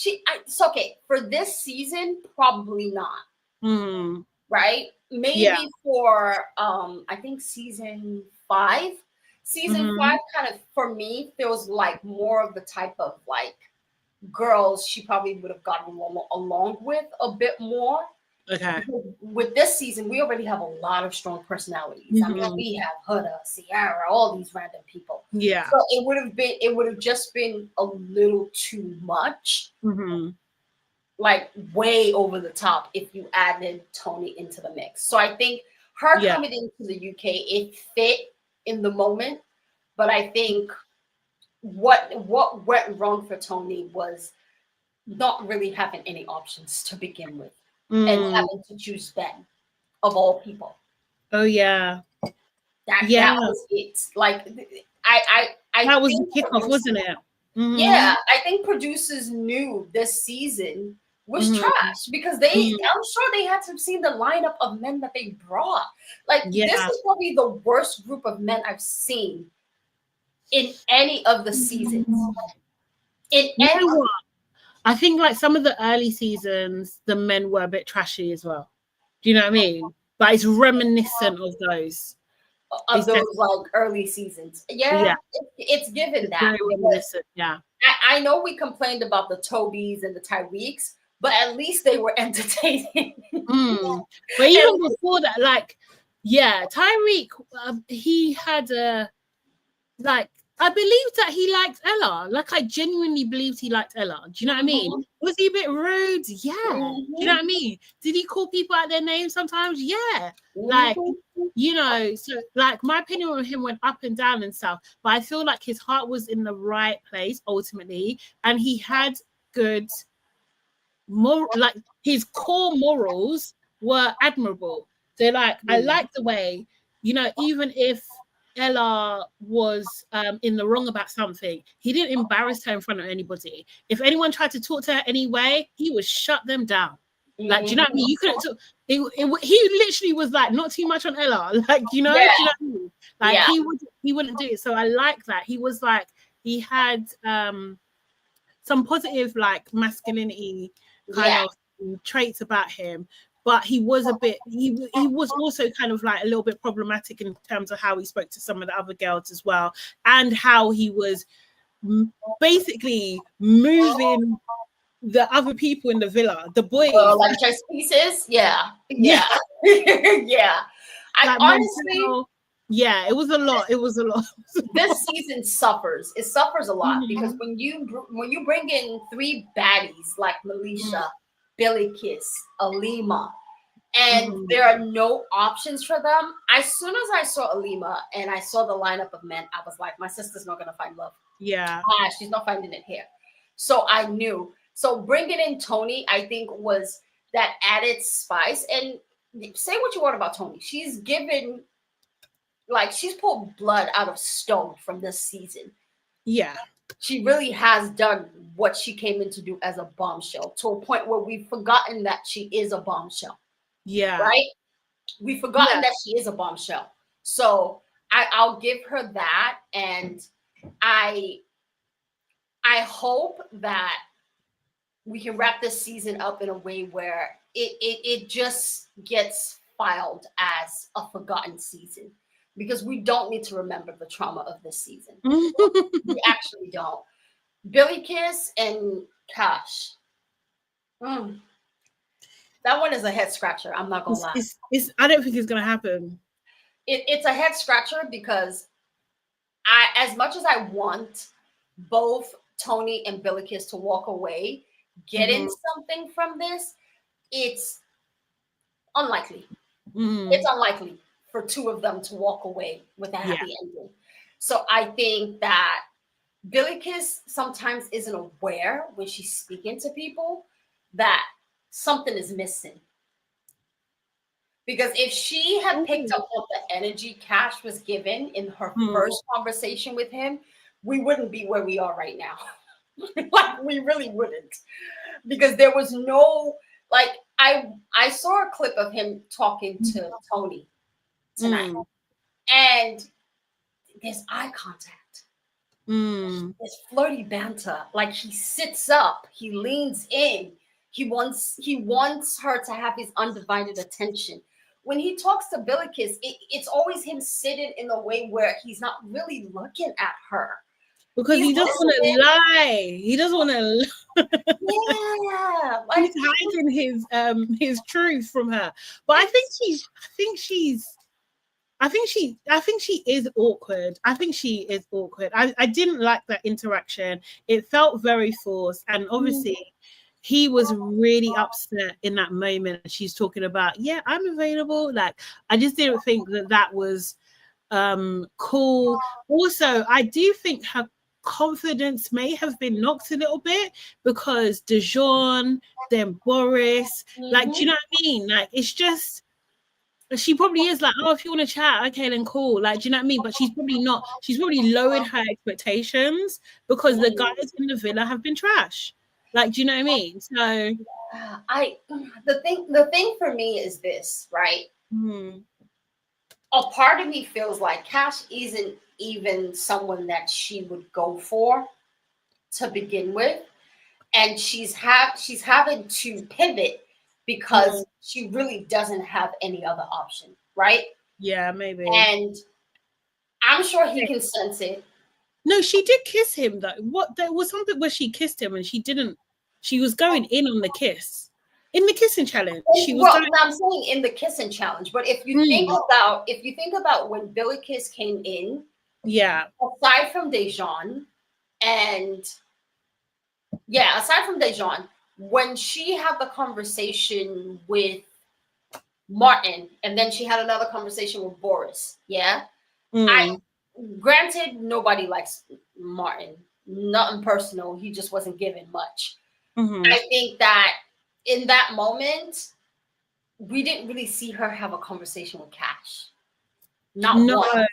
It's okay. For this season, probably not. Right? Maybe for I think season 5. Season 5 kind of for me feels like more of the type of like girls she probably would have gotten along with a bit more. Okay. Because with this season, we already have a lot of strong personalities. I mean, we have Huda, Ciara, all these random people. Yeah. So it would have just been a little too much. Like way over the top if you added Toni into the mix. So I think her coming into the UK, it fit in the moment, but I think what went wrong for Toni was not really having any options to begin with and having to choose Ben of all people. Oh yeah. That was it. Like I that was the kickoff, wasn't it? Yeah, I think producers knew this season was trash because I'm sure they had to have seen the lineup of men that they brought. Like this is probably the worst group of men I've seen in any of the seasons. I think like some of the early seasons, the men were a bit trashy as well. Do you know what I mean? But it's reminiscent of those. Of those like early seasons. Yeah. It's given that. Very reminiscent, I know we complained about the Tobys and the Tyreeks, but at least they were entertaining. But even before that, like, Tyreek, he had I believed that he liked Ella. Like, I genuinely believed he liked Ella. Do you know what I mean? Was he a bit rude? Yeah. Do you know what I mean? Did he call people out their names sometimes? Yeah. Like, you know, so like my opinion on him went up and down and stuff, but I feel like his heart was in the right place ultimately, and he had good like his core morals were admirable. So like I like the way, you know, even if Ella was in the wrong about something, he didn't embarrass her in front of anybody. If anyone tried to talk to her anyway, he would shut them down. Like, do you know what I mean? You couldn't talk. He literally was like, not too much on Ella. Like, you know, do you know what I mean? Like he wouldn't do it. So I like that. He was like, he had some positive like masculinity kind of traits about him. But he was a bit, he was also kind of like a little bit problematic in terms of how he spoke to some of the other girls as well, and how he was basically moving the other people in the villa, the boys. Like chess pieces? Yeah. Yeah. Like honestly, it was a lot. It was a lot. This season suffers. It suffers a lot because when you bring in 3 baddies like Melisha, Billykiss, Alima, and there are no options for them. As soon as I saw Alima and I saw the lineup of men, I was like, my sister's not gonna find love. Yeah, she's not finding it here. So I knew. So bringing in Toni, I think, was that added spice. And say what you want about Toni, she's given, like, she's pulled blood out of stone from this season. Yeah. She really has done what she came in to do as a bombshell, to a point where we've forgotten that she is a bombshell. Yeah. Right? We've forgotten that she is a bombshell. So I'll give her that, and I hope that we can wrap this season up in a way where it just gets filed as a forgotten season, because we don't need to remember the trauma of this season. We actually don't. Billykiss and Cash. That one is a head scratcher. I'm not gonna lie. I don't think it's gonna happen. It's a head scratcher because as much as I want both Toni and Billykiss to walk away, getting something from this, it's unlikely. It's unlikely for two of them to walk away with a happy ending. So I think that Billykiss sometimes isn't aware when she's speaking to people that something is missing. Because if she had picked up on the energy Cash was given in her first conversation with him, we wouldn't be where we are right now. Like, we really wouldn't. Because there was no, like, I saw a clip of him talking to Toni tonight. And there's eye contact. There's flirty banter. Like, he sits up, he leans in. He wants her to have his undivided attention. When he talks to Billykiss, it's always him sitting in a way where he's not really looking at her. Because he doesn't want to lie. He doesn't want to yeah. Like, he's hiding his truth from her. But I think she is awkward. I think she is awkward. I didn't like that interaction. It felt very forced. And obviously he was really upset in that moment. She's talking about, yeah, I'm available. Like, I just didn't think that was cool. Also, I do think her confidence may have been knocked a little bit because Dejon, then Boris, like, do you know what I mean? Like, it's just, she probably is like, oh, if you want to chat, okay, then cool. Like, do you know what I mean? But she's probably lowered her expectations because the guys in the villa have been trash. Like, do you know what I mean? So the thing for me is this, right? A part of me feels like Cash isn't even someone that she would go for to begin with. And she's having to pivot because she really doesn't have any other option, right? Yeah, maybe. And I'm sure he can sense it. No, she did kiss him though. There was something where she kissed him and she didn't. She was going in on the kiss. In the kissing challenge. I'm saying in the kissing challenge, but if you think about when Billykiss came in, aside from Dejon, when she had the conversation with Martin, and then she had another conversation with Boris, granted, nobody likes Martin. Nothing personal. He just wasn't given much. I think that in that moment, we didn't really see her have a conversation with Cash. Not once.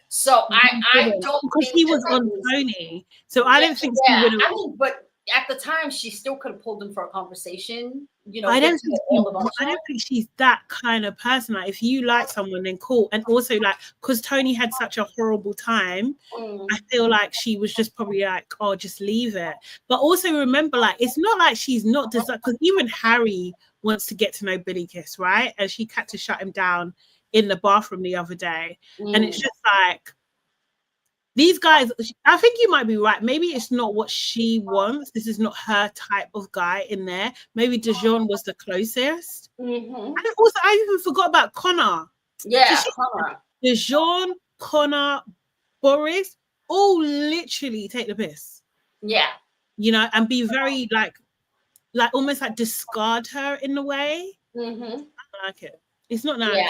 So I don't because he was on Toni. So I don't think she would have. I mean, but at the time, she still could have pulled him for a conversation. You know, I don't think she's that kind of person. Like, if you like someone, then cool. And also, like, because Toni had such a horrible time, I feel like she was just probably like, oh, just leave it. But also remember, like, it's not like she's not desired, because even Harry wants to get to know Billykiss, right? And she had to shut him down in the bathroom the other day. And it's just like, these guys, I think you might be right. Maybe it's not what she wants. This is not her type of guy in there. Maybe Dejon was the closest. And also, I even forgot about Connor. Yeah, Connor. Dejon, Connor, Boris, all literally take the piss. Yeah. You know, and be very like almost like discard her in a way. I like it. It's not nice. Yeah.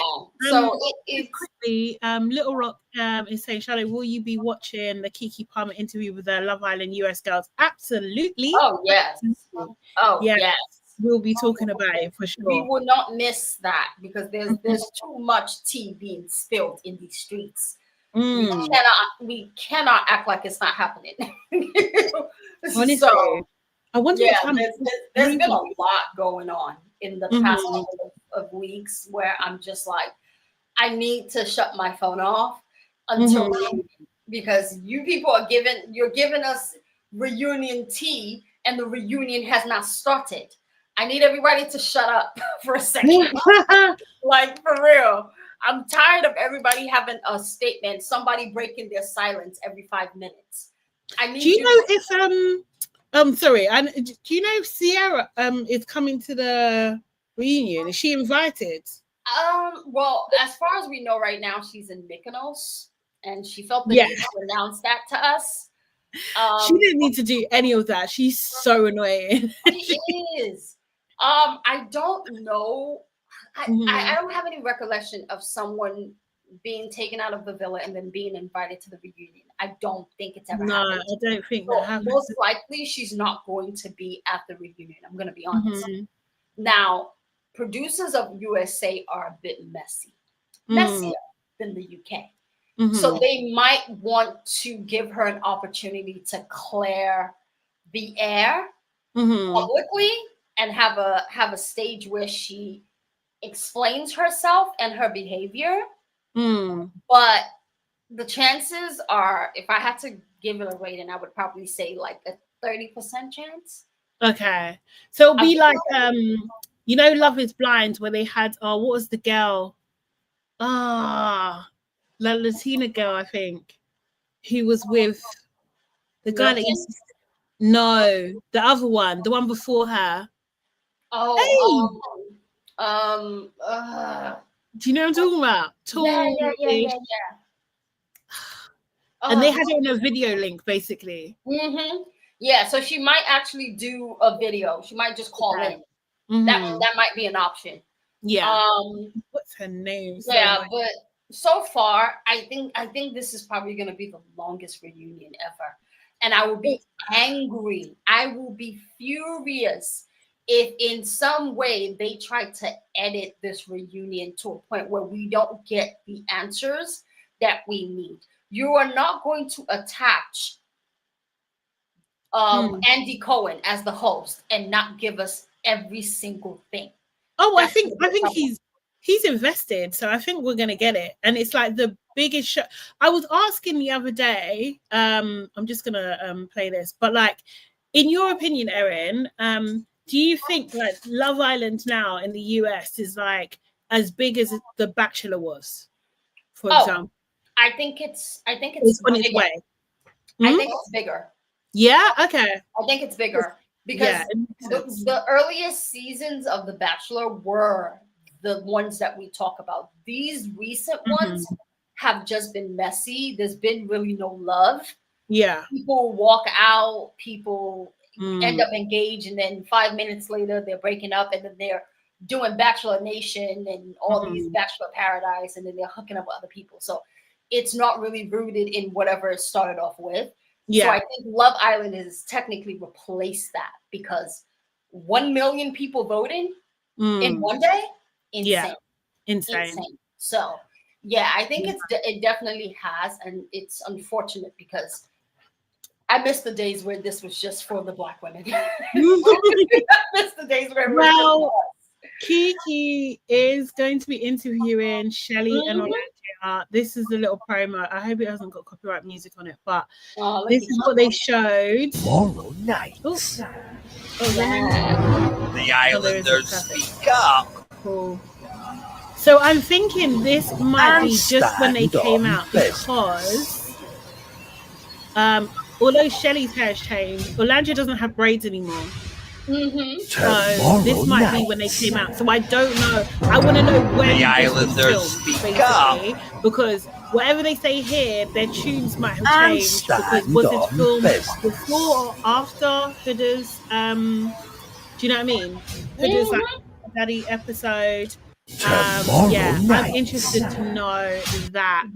So it's quickly, Little Rock is saying, Shadow, will you be watching the Keke Palmer interview with the Love Island US girls? Absolutely. Oh, yes. Oh, yes. We'll be talking about it for sure. We will not miss that because there's too much tea being spilled in these streets. We cannot act like it's not happening. Honestly, so, I wonder there's been a lot going on in the past couple of weeks where I'm just like, I need to shut my phone off until reunion, because you people you're giving us reunion tea, and the reunion has not started. I need everybody to shut up for a second. Like, for real. I'm tired of everybody having a statement, somebody breaking their silence every 5 minutes. I need do you know if sorry, and do you know if Sierra is coming to the reunion? Is she invited? Well, as far as we know right now, she's in Mykonos, and she felt the need to announce that to us. She didn't need to do any of that. She's so annoying. She is. I don't know. I don't have any recollection of someone being taken out of the villa and then being invited to the reunion. I don't think it's ever happened. I don't think so that happened. Most likely, she's not going to be at the reunion. I'm going to be honest. Now, producers of USA are a bit messier than the UK. So they might want to give her an opportunity to clear the air publicly and have a stage where she explains herself and her behavior. But the chances are, if I had to give it a rating, I would probably say like a 30% chance. Okay, so it'll be like you know, Love is Blind, where they had what was the girl? The Latina girl, I think, who was with the guy that used to... No, the other one, the one before her. Do you know what I'm talking about? Tall, yeah. And they had it in a video link, basically. Yeah, so she might actually do a video. She might just call in. That might be an option. Yeah. What's her name? Yeah, but so far, I think this is probably going to be the longest reunion ever. And I will be angry. I will be furious if in some way they try to edit this reunion to a point where we don't get the answers that we need. You are not going to attach Andy Cohen as the host and not give us every single thing. I think he's invested, so I think we're gonna get it. And it's like the biggest show. I was asking the other day, I'm just gonna play this, but like, in your opinion, Erin, do you think like Love Island now in the US is like as big as The Bachelor was, for example? I think it's on its way. I think it's bigger. Yeah, okay. I think it's bigger because the earliest seasons of The Bachelor were the ones that we talk about. These recent ones have just been messy. There's been really no love. Yeah. People walk out, people end up engaged, and then 5 minutes later they're breaking up, and then they're doing Bachelor Nation and all these Bachelor Paradise, and then they're hooking up with other people. So it's not really rooted in whatever it started off with. Yeah. So I think Love Island has technically replaced that because 1 million people voting in one day, insane. Yeah. Insane. So yeah, I think it definitely has, and it's unfortunate because I miss the days where this was just for the Black women. I miss the days where it was just for us. Kiki is going to be interviewing Shelly and Orlando. This is a little promo. I hope it hasn't got copyright music on it, but this is what they showed. Tomorrow night. The Islanders speak up. Cool. So I'm thinking this might be just when they came out because although Shelly's hair has changed, Orlando doesn't have braids anymore. So this might be when they came out. So I don't know. I want to know when the Islanders speak up, because whatever they say here, their tunes might have changed. Because was it filmed before or after Huda's? Do you know what I mean? Huda's like Daddy episode. I'm interested to know that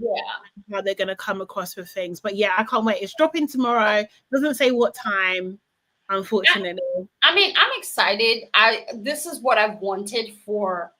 how they're going to come across with things. But yeah, I can't wait. It's dropping tomorrow. Doesn't say what time. Unfortunately, I mean, I'm excited. This is what I've wanted for,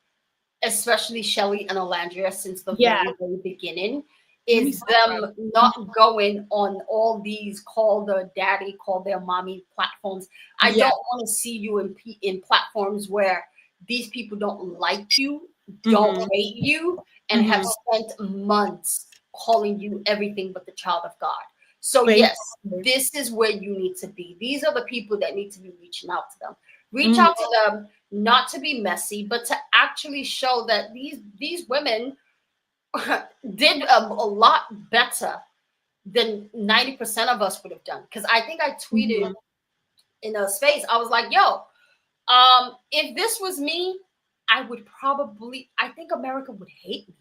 especially Shelly and Alandria since the very beginning. Is them not going on all these call their daddy, call their mommy platforms. I don't want to see you in platforms where these people don't like you, don't rate you, and have spent months calling you everything but the child of God. So yes, this is where you need to be. These are the people that need to be reaching out to them. Reach out to them, not to be messy, but to actually show that these women did a lot better than 90% of us would have done. Because I think I tweeted in a space, I was like, yo, if this was me, I think America would hate me.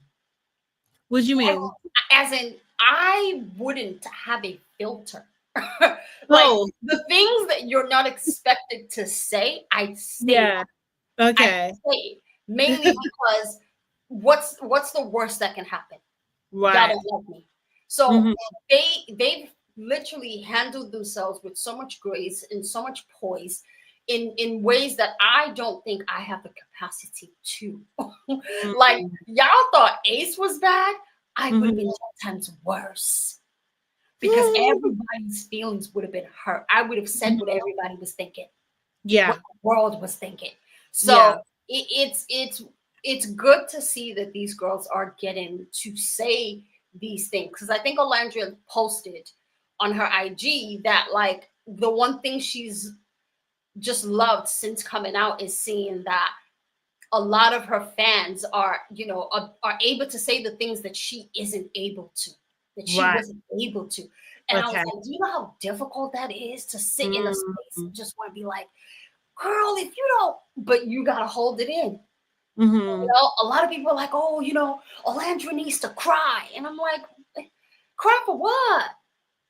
What do you mean? As in, I wouldn't have a filter. The things that you're not expected to say, I'd say. Yeah. Okay. I'd say, mainly because what's the worst that can happen? Right. God don't love me. So they've literally handled themselves with so much grace and so much poise in ways that I don't think I have the capacity to. Like, y'all thought Ace was bad, I would have been 10 times worse. Because everybody's feelings would have been hurt. I would have said what everybody was thinking. Yeah. What the world was thinking. So it's good to see that these girls are getting to say these things. Because I think Olandria posted on her IG that, like, the one thing she's just loved since coming out is seeing that a lot of her fans are able to say the things that she isn't able to, that she wasn't able to. And I was like, do you know how difficult that is to sit in a space and just want to be like, girl, if you don't, but you got to hold it in. You know, a lot of people are like, oh, you know, Olandria needs to cry. And I'm like, cry for what?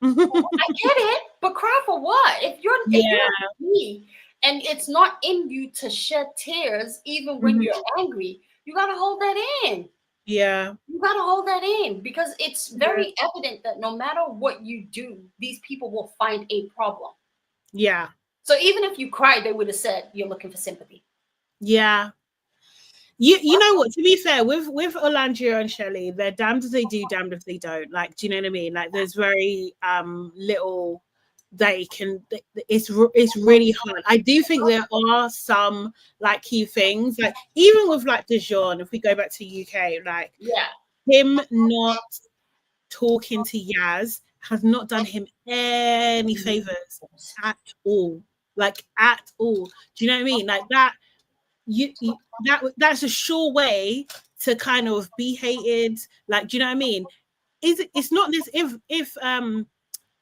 I get it, but cry for what? If you're me, and it's not in you to shed tears, even when you're angry, you got to hold that in. Yeah. You got to hold that in, because it's very evident that no matter what you do, these people will find a problem. Yeah. So even if you cried, they would have said you're looking for sympathy. Yeah. You know what? To be fair, with Olandria and Shelley, they're damned if they do, damned if they don't. Like, do you know what I mean? Like, there's very little they can. It's really hard. I do think there are some like key things, like even with like Dejon. If we go back to UK, like him not talking to Yaz has not done him any favors at all. Like at all. Do you know what I mean? Like that. That's a sure way to kind of be hated. Like, do you know what I mean? It's not this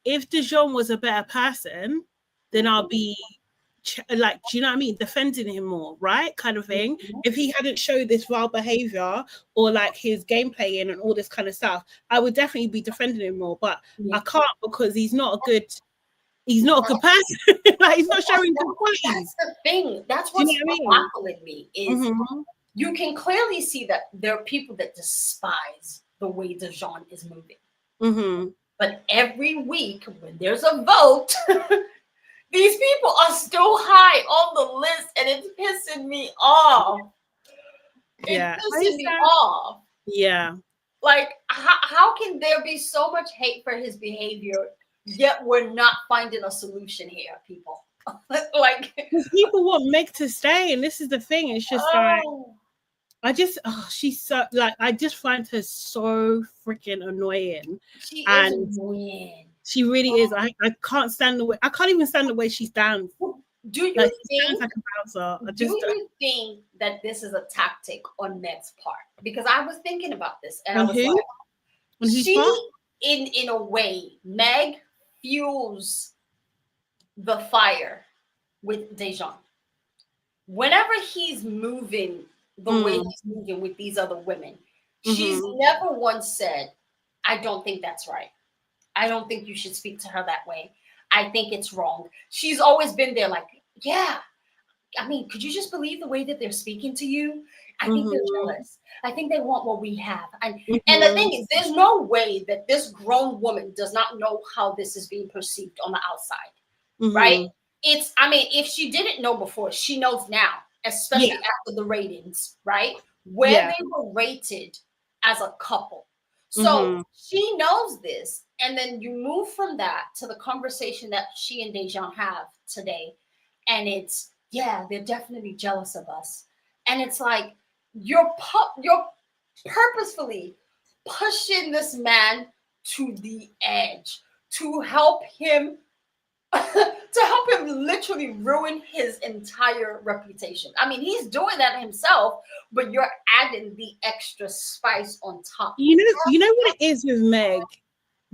if Dejon was a better person, then I'll be like, do you know what I mean, defending him more, right? Kind of thing. If he hadn't showed this vile behavior or like his gameplay and all this kind of stuff, I would definitely be defending him more. But I can't, because he's not a good person. Like, he's not showing good qualities. That's the thing. That's what's baffling me is you can clearly see that there are people that despise the way Dejon is moving. But every week when there's a vote, these people are still high on the list, and it's pissing me off. It's pissing me off. Yeah. Like, how can there be so much hate for his behavior, yet we're not finding a solution here, people? Like, because people want Meg to stay, and this is the thing. It's just like, she's so, like, I just find her so freaking annoying. She is annoying. She really is. I can't stand the way. I can't even stand the way she stands. Do you like, think? Like a bouncer. Do you think that this is a tactic on Meg's part? Because I was thinking about this, and I was like, she, in a way, Meg fuels the fire with Dejon. Whenever he's moving the way he's moving with these other women, she's never once said, I don't think that's right. I don't think you should speak to her that way. I think it's wrong. She's always been there like, yeah, I mean, could you just believe the way that they're speaking to you? I think they're jealous. I think they want what we have. And the thing is, there's no way that this grown woman does not know how this is being perceived on the outside, right? I mean, if she didn't know before, she knows now, especially after the ratings, right? Where they were rated as a couple. So she knows this. And then you move from that to the conversation that she and Dejon have today. And it's, they're definitely jealous of us. And it's like, you're purposefully pushing this man to the edge to help him literally ruin his entire reputation. I mean, he's doing that himself, but you're adding the extra spice on top. You know what it is with Meg?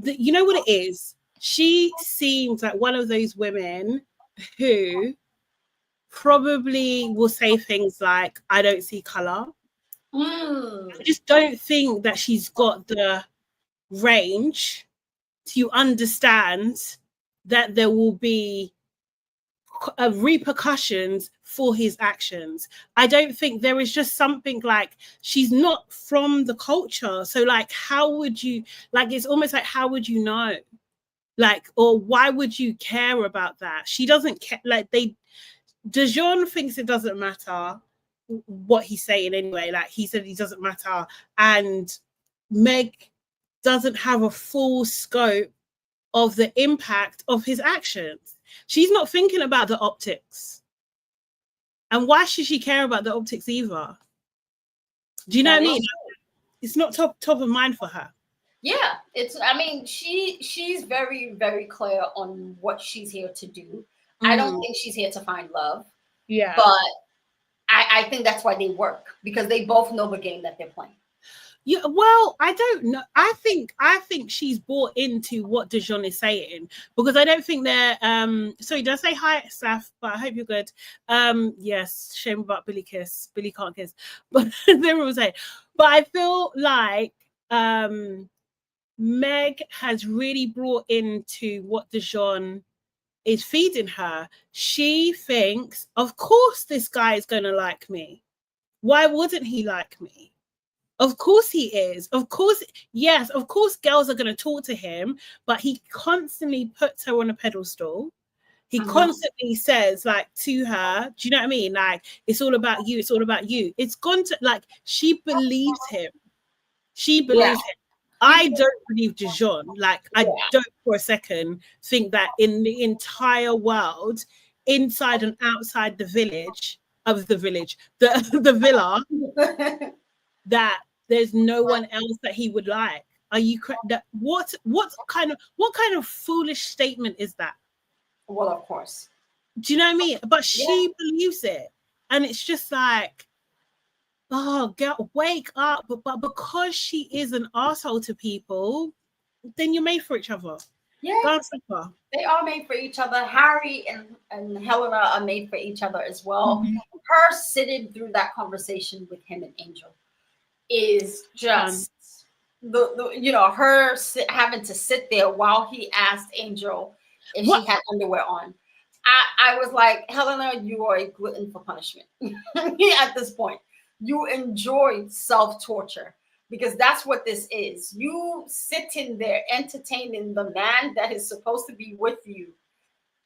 You know what it is? She seems like one of those women who probably will say things like, I don't see color. I just don't think that she's got the range to understand that there will be repercussions for his actions. I don't think there is just something like she's not from the culture. So like, how would you, like, it's almost like, how would you know? Like, or why would you care about that? She doesn't care. Like Dejon thinks it doesn't matter what he's saying anyway. Like he said, it doesn't matter. And Meg doesn't have a full scope of the impact of his actions. She's not thinking about the optics. And why should she care about the optics either? Do you know what I mean? It's not top of mind for her. Yeah, I mean, she's very, very clear on what she's here to do. I don't think she's here to find love. Yeah. But I think that's why they work, because they both know the game that they're playing. Yeah, well, I don't know. I think she's bought into what Dejon is saying, because I don't think they're sorry, did I say hi, Saf? But I hope you're good. Yes, shame about Billykiss. Billy can't kiss. But they were saying, but I feel like Meg has really brought into what Dejon is feeding her. She thinks, of course this guy is gonna like me. Why wouldn't he like me? Of course he is. Of course, yes, of course girls are going to talk to him, but he constantly puts her on a pedestal. He constantly says, like, to her, do you know what I mean? Like, it's all about you. It's all about you. It's gone to, like, she believes him. She believes him. I don't believe Dejon. Like, I don't for a second think that in the entire world, inside and outside the villa, that there's no one else that he would like. Are you that what kind of foolish statement is that? Well, of course. Do you know what I mean? But she believes it. And it's just like, oh, girl, wake up. But because she is an asshole to people, then you're made for each other. Yeah. They are made for each other. Harry and Helena are made for each other as well. Her sitting through that conversation with him and Angel is just her having to sit there while he asked Angel if she had underwear on. I was like, Helena, you are a glutton for punishment. At this point, you enjoy self-torture, because that's what this is. You sitting there entertaining the man that is supposed to be with you,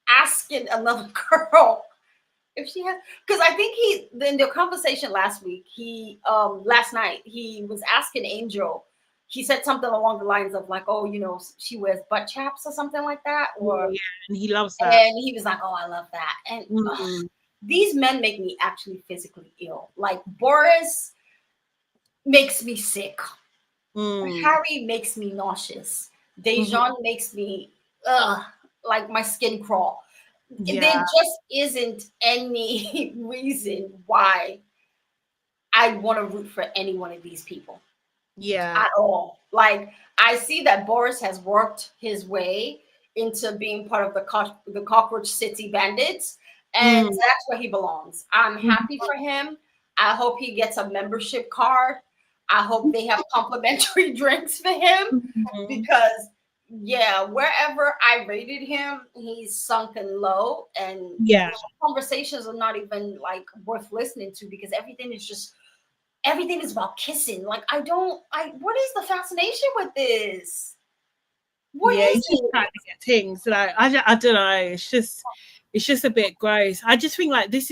asking another girl if she has, because I think in the conversation last night, he was asking Angel, he said something along the lines of like, oh, she wears butt chaps or something like that. Or and he loves that. And he was like, oh, I love that. And these men make me actually physically ill. Like Boris makes me sick. Harry makes me nauseous. Dejon makes me like my skin crawl. There just isn't any reason why I want to root for any one of these people. At all. Like, I see that Boris has worked his way into being part of the Cockroach City Bandits, and that's where he belongs. I'm happy for him. I hope he gets a membership card. I hope they have complimentary drinks for him, because wherever I rated him, he's sunken low, and conversations are not even like worth listening to, because everything is about kissing. Like, what is the fascination with this? What is he's just trying to get things. Like, I don't know. It's just a bit gross. I just think like this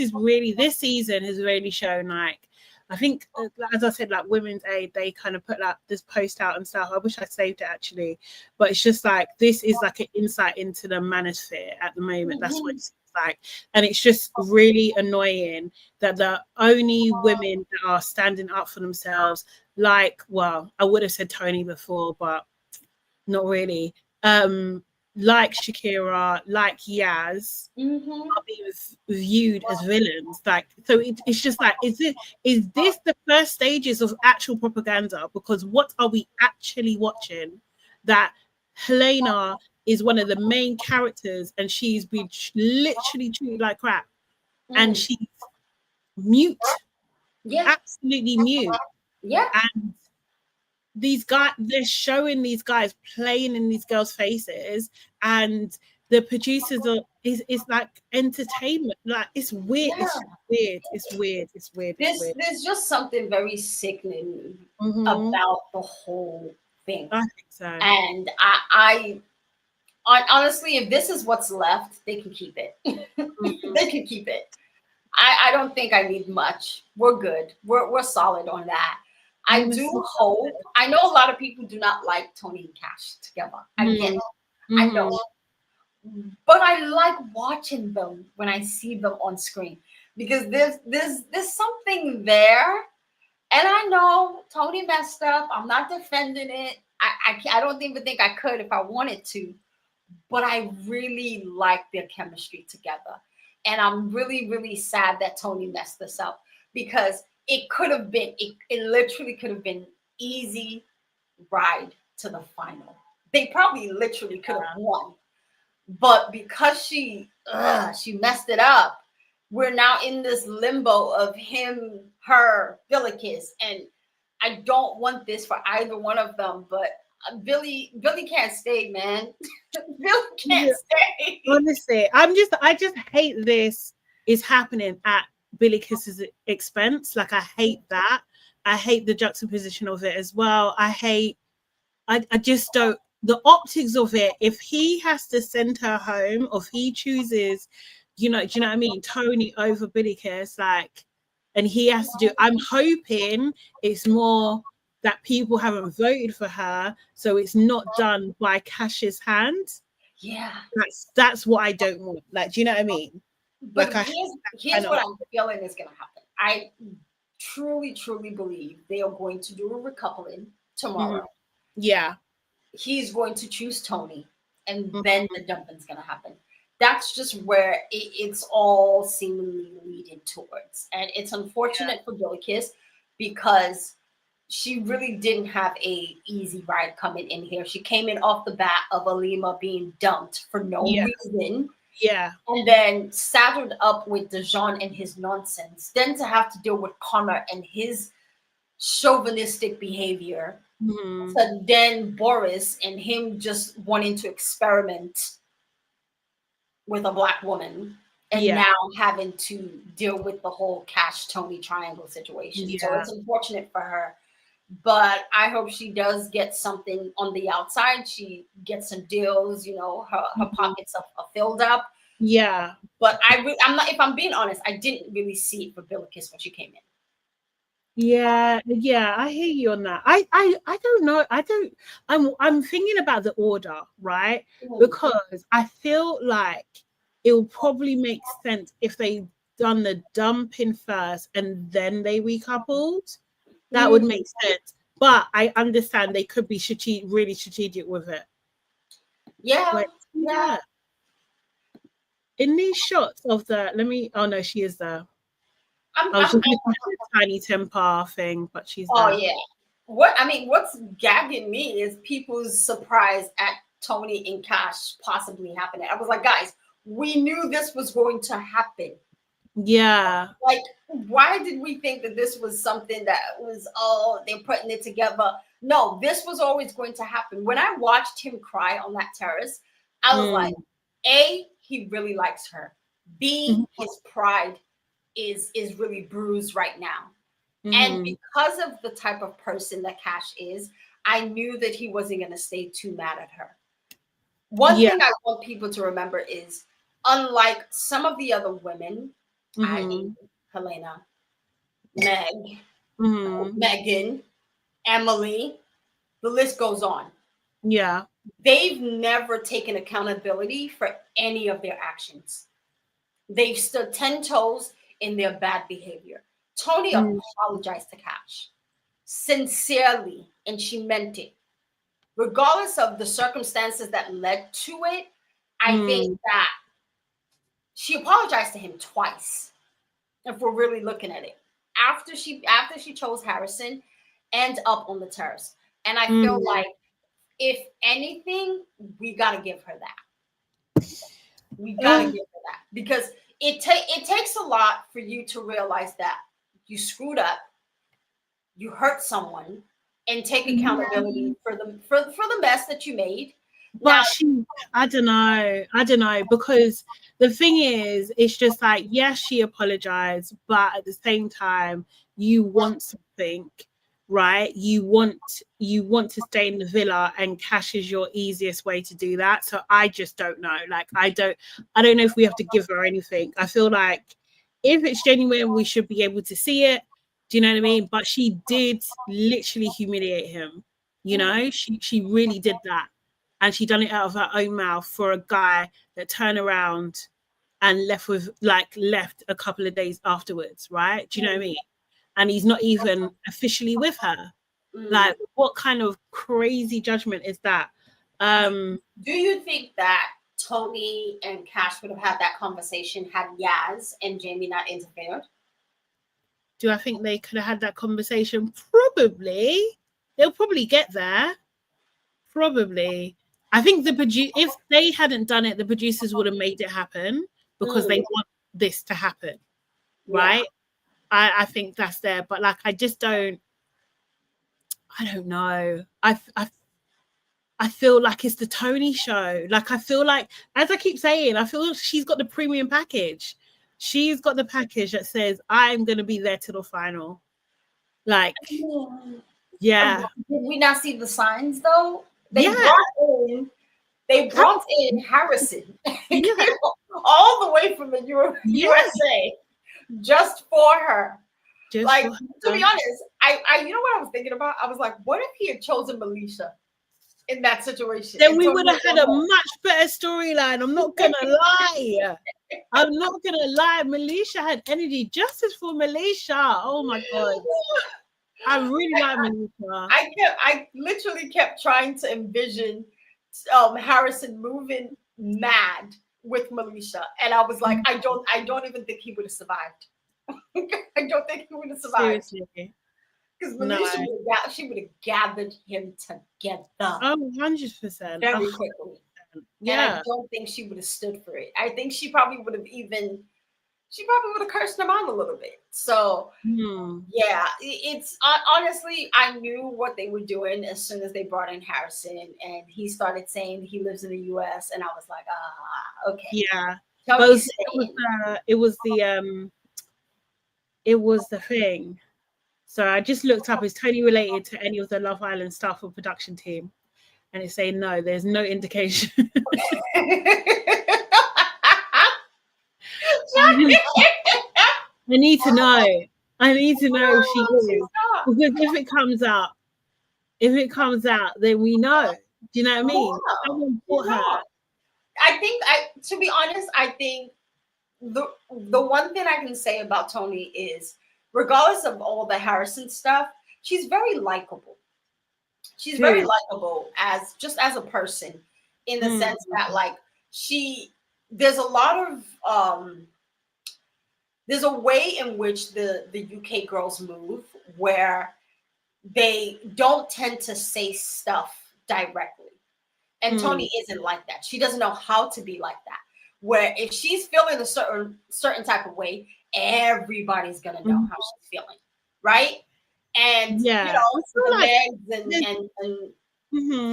season has really shown, like, I think, as I said, like Women's Aid, they kind of put like this post out and stuff. I wish I saved it actually, but it's just like, this is like an insight into the manosphere at the moment. That's what it's like, and it's just really annoying that the only women that are standing up for themselves, like, well, I would have said Toni before, but not really. Like Shakira, like Yaz, are being viewed as villains. Like, so it's just like, is this the first stages of actual propaganda? Because what are we actually watching? That Helena is one of the main characters, and she's been literally treated like crap, and she's mute, absolutely mute, and these guys, they're showing these guys playing in these girls' faces, and the producers are it's like entertainment. Like, it's weird. It's weird. There's just something very sickening about the whole thing. I think so. And I honestly, if this is what's left, they can keep it. They can keep it. I don't think I need much. We're good. We're solid on that. I do hope. I know a lot of people do not like Toni and Cash together. I get it. I know. But I like watching them when I see them on screen, because there's something there. And I know Toni messed up. I'm not defending it. I don't even think I could if I wanted to. But I really like their chemistry together. And I'm really, really sad that Toni messed this up, because it could have been, it literally could have been easy ride to the final. They probably literally could have won. But because she messed it up, we're now in this limbo of him, her, Billykiss. And I don't want this for either one of them, but Billy can't stay, man. Billy can't stay. Honestly, I just hate this is happening at Billykiss's expense. Like, I hate that. I hate the juxtaposition of it as well. I just don't, the optics of it. If he has to send her home, or if he chooses, do you know what I mean, Toni over Billykiss, like, and he has to do, I'm hoping it's more that people haven't voted for her, so it's not done by Cash's hand. Yeah, that's what I don't want. Like, do you know what I mean? But like, here's what I'm feeling is going to happen. I truly believe they are going to do a recoupling tomorrow. Yeah. He's going to choose Toni, and then the dumping's going to happen. That's just where it's all seemingly leading towards. And it's unfortunate for Billykiss, because she really didn't have a easy ride coming in here. She came in off the bat of Alima being dumped for no reason. Yeah. And then saddled up with Dejon and his nonsense. Then to have to deal with Connor and his chauvinistic behavior. To then Boris and him just wanting to experiment with a Black woman. And now having to deal with the whole Cash Toni triangle situation. So it's unfortunate for her. But I hope she does get something on the outside. She gets some deals, you know, her pockets are filled up. Yeah. But I'm not, if I'm being honest, I didn't really see it for Billykiss when she came in. Yeah, I hear you on that. I don't know. I'm thinking about the order, right? Because I feel like it will probably make sense if they done the dumping first and then they recoupled. That would make sense. But I understand they could be really strategic with it. Yeah. In these shots of the, oh no, she is there. I was just looking at the Tiny Temper thing, but she's there. Oh yeah. What's gagging me is people's surprise at Toni and Cash possibly happening. I was like, guys, we knew this was going to happen. Yeah. Like, why did we think that this was something that was, they're putting it together? No, this was always going to happen. When I watched him cry on that terrace, I was like, A, he really likes her. B, his pride is really bruised right now. And because of the type of person that Cash is, I knew that he wasn't going to stay too mad at her. One thing I want people to remember is, unlike some of the other women, i.e. Helena, Meg, Megan, Emily, the list goes on. Yeah. They've never taken accountability for any of their actions. They've stood 10 toes in their bad behavior. Toni apologized to Cash sincerely, and she meant it. Regardless of the circumstances that led to it, I think that she apologized to him twice. If we're really looking at it, after she chose Harrison and up on the terrace, and I feel like if anything, we gotta give her that. We gotta give her that, because it takes a lot for you to realize that you screwed up, you hurt someone, and take accountability for the mess that you made. But I don't know, because the thing is, it's just like, yes, she apologized, but at the same time, you want something, right? You want to stay in the villa, and Cash is your easiest way to do that. So I just don't know. Like, I don't know if we have to give her anything. I feel like if it's genuine, we should be able to see it. Do you know what I mean? But she did literally humiliate him. You know, she really did that. And she done it out of her own mouth for a guy that turned around and left a couple of days afterwards, right? Do you know what I mean? And he's not even officially with her. Like, what kind of crazy judgment is that? Do you think that Toni and Cash would have had that conversation had Yaz and Jamie not interfered? Do I think they could have had that conversation? Probably. They'll probably get there. Probably. I think if they hadn't done it, the producers would have made it happen, because they want this to happen, right? Yeah. I think that's there, but like, I don't know. I feel like it's the Toni show. Like, I feel like, as I keep saying, I feel she's got the premium package. She's got the package that says, I'm going to be there till the final. Like, yeah. Did we not see the signs though? They brought in Harrison all the way from the USA just for her. To be honest, I you know what I was thinking about? I was like, what if he had chosen Melisha in that situation? Then we would have had a much better storyline. I'm not gonna lie. Melisha had energy. Justice for Melisha. Oh my god. I really like Melisha. I literally kept trying to envision Harrison moving mad with Melisha, and I was like, I don't even think he would have survived. I don't think he would have survived. Seriously. Because Melisha would have gathered him together. Oh, 100%. Very quickly. Yeah. And I don't think she would have stood for it. I think she probably would have cursed him out a little bit. So yeah, it's honestly, I knew what they were doing as soon as they brought in Harrison, and he started saying he lives in the US, and I was like, okay. Yeah. But it was the thing. So I just looked up, is Toni related to any of the Love Island staff or production team? And it's saying no, there's no indication. I need to know if she is. Because if it comes out, then we know. Do you know what I mean? Someone bought her. To be honest, I think the one thing I can say about Toni is, regardless of all the Harrison stuff, she's very likable. She's very likable as a person, in the sense that, like, there's a lot of there's a way in which the UK girls move where they don't tend to say stuff directly. And Toni isn't like that. She doesn't know how to be like that. Where if she's feeling a certain type of way, everybody's gonna know how she's feeling, right? And you know, the Megs and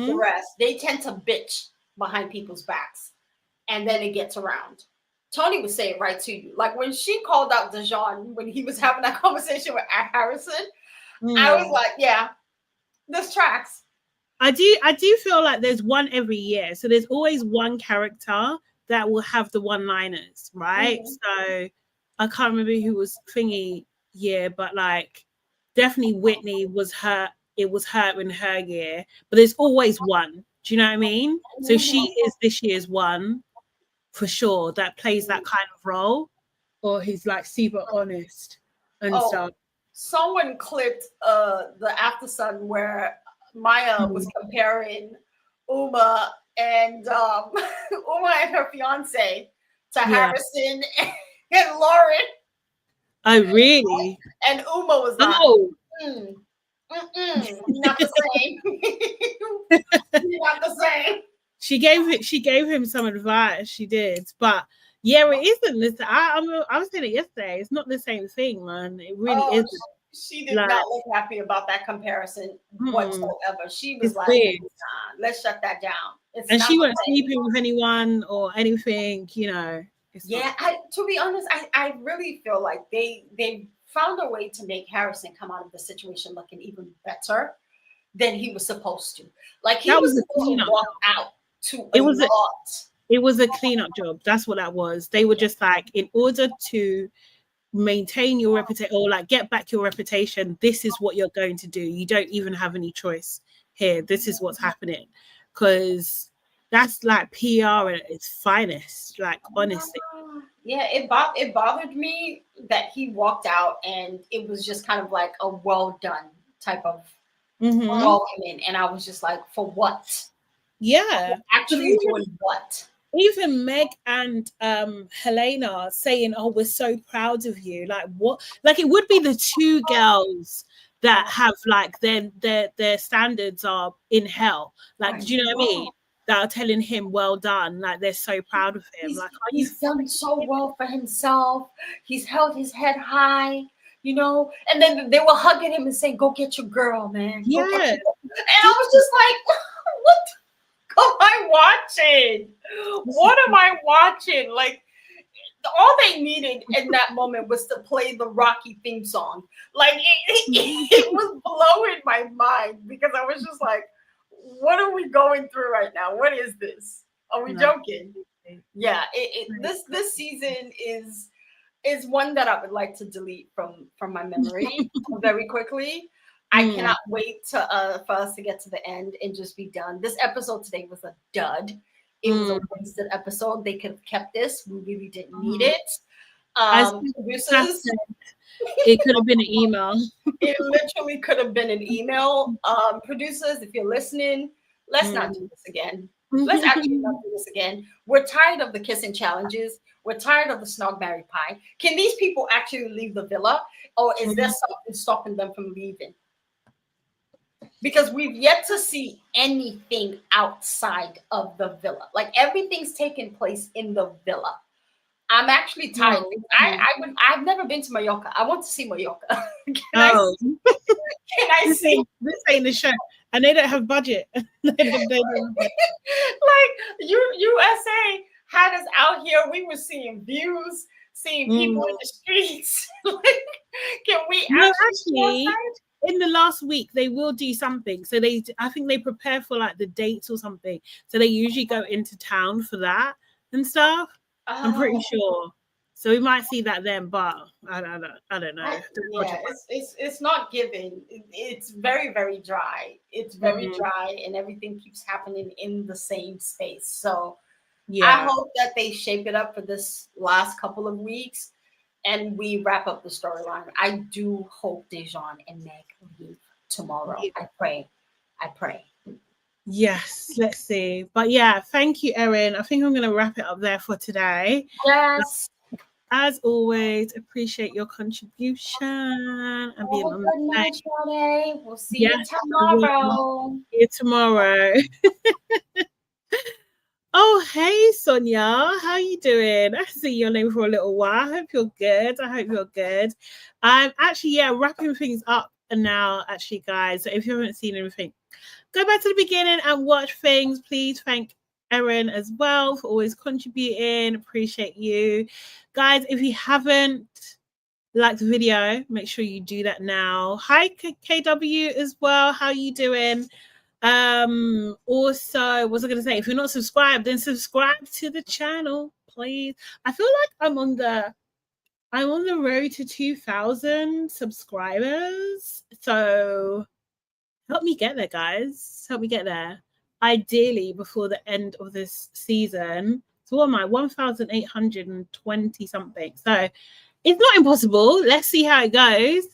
the rest, they tend to bitch behind people's backs, and then it gets around. Toni would say it right to you. Like when she called out Dejon when he was having that conversation with Harrison, I was like, yeah, this tracks. I do feel like there's one every year. So there's always one character that will have the one-liners, right? So I can't remember who was thingy year, but like definitely Whitney was her. It was her in her year, but there's always one. Do you know what I mean? So she is this year's one for sure that plays that kind of role, or he's like super honest and stuff. Someone clipped the After Sun where Maya was comparing Uma and Uma and her fiance to Harrison and Lauren. Oh, really? And Uma was like, not the same. Not the same. She gave him some advice. She did, but yeah, it isn't. I was saying it yesterday. It's not the same thing, man. It really isn't. She did not look happy about that comparison whatsoever. She was like, nah, let's shut that down. And she wasn't sleeping with anyone or anything, you know. To be honest, I really feel like they found a way to make Harrison come out of the situation looking even better than he was supposed to. Like he was supposed to walk out to a lot. It was a cleanup job. That's what that was. They were just like, in order to maintain your reputation or like get back your reputation, this is what you're going to do. You don't even have any choice here. This is what's happening. Because that's like PR at its finest, like honestly. Yeah, it bothered me that he walked out and it was just kind of like a well done type of welcoming. And I was just like, for what? Yeah. Actually doing what? Even Meg and Helena saying, "Oh, we're so proud of you." Like what? Like it would be the two girls that have like their standards are in hell. Like, do you know what I mean? That are telling him, "Well done." Like they're so proud of him. Like he's done so well for himself. He's held his head high, you know. And then they were hugging him and saying, "Go get your girl, man." Yeah. And I was just like, "What am I watching? What am I watching?" Like, all they needed in that moment was to play the Rocky theme song. Like, it was blowing my mind because I was just like, what are we going through right now? What is this? Are we joking? Yeah, this season is one that I would like to delete from my memory very quickly. I cannot wait for us to get to the end and just be done. This episode today was a dud. It was a wasted episode. They could have kept this. We really didn't need it. Producers, it could have been an email. It literally could have been an email. Producers, if you're listening, let's not do this again. Let's actually not do this again. We're tired of the kissing challenges. We're tired of the snog, marry, pie. Can these people actually leave the villa, or is there something stopping them from leaving? Because we've yet to see anything outside of the villa. Like everything's taking place in the villa. I'm actually tired. I've never been to Mallorca. I want to see Mallorca. Can I see? This ain't the show, and they don't have budget. Like USA had us out here. We were seeing views, seeing people in the streets. Like, can we actually? In the last week, they will do something. So I think they prepare for like the dates or something. So they usually go into town for that and stuff. I'm pretty sure. So we might see that then, but I don't know. Yeah, it's not given. It's very, very dry. It's very dry, and everything keeps happening in the same space. So I hope that they shape it up for this last couple of weeks, and we wrap up the storyline. I do hope Dejon and Meg leave tomorrow. I pray. Yes, let's see. But yeah, thank you, Erin. I think I'm going to wrap it up there for today. Yes. As always, appreciate your contribution and being on the night, Toni. We'll see you tomorrow. See you tomorrow. Oh, hey, Sonia. How you doing? I see your name for a little while. I hope you're good. Actually, wrapping things up now, actually, guys. So if you haven't seen anything, go back to the beginning and watch things. Please thank Erin as well for always contributing. Appreciate you. Guys, if you haven't liked the video, make sure you do that now. Hi, KW as well. How you doing? Also, what was I going to say? If you're not subscribed, then subscribe to the channel, please. I feel like I'm on the road to 2,000 subscribers. So help me get there, guys. Help me get there. Ideally, before the end of this season, So what am I? 1,820 something. So it's not impossible. Let's see how it goes.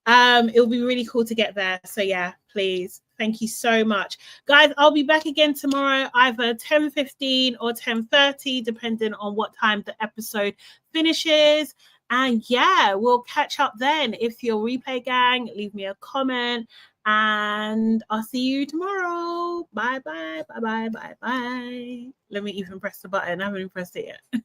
It'll be really cool to get there. So yeah, please. Thank you so much. Guys, I'll be back again tomorrow, either 10:15 or 10:30, depending on what time the episode finishes. And yeah, we'll catch up then. If you're Replay Gang, leave me a comment. And I'll see you tomorrow. Bye, bye, bye, bye, bye, bye. Let me even press the button. I haven't even pressed it yet.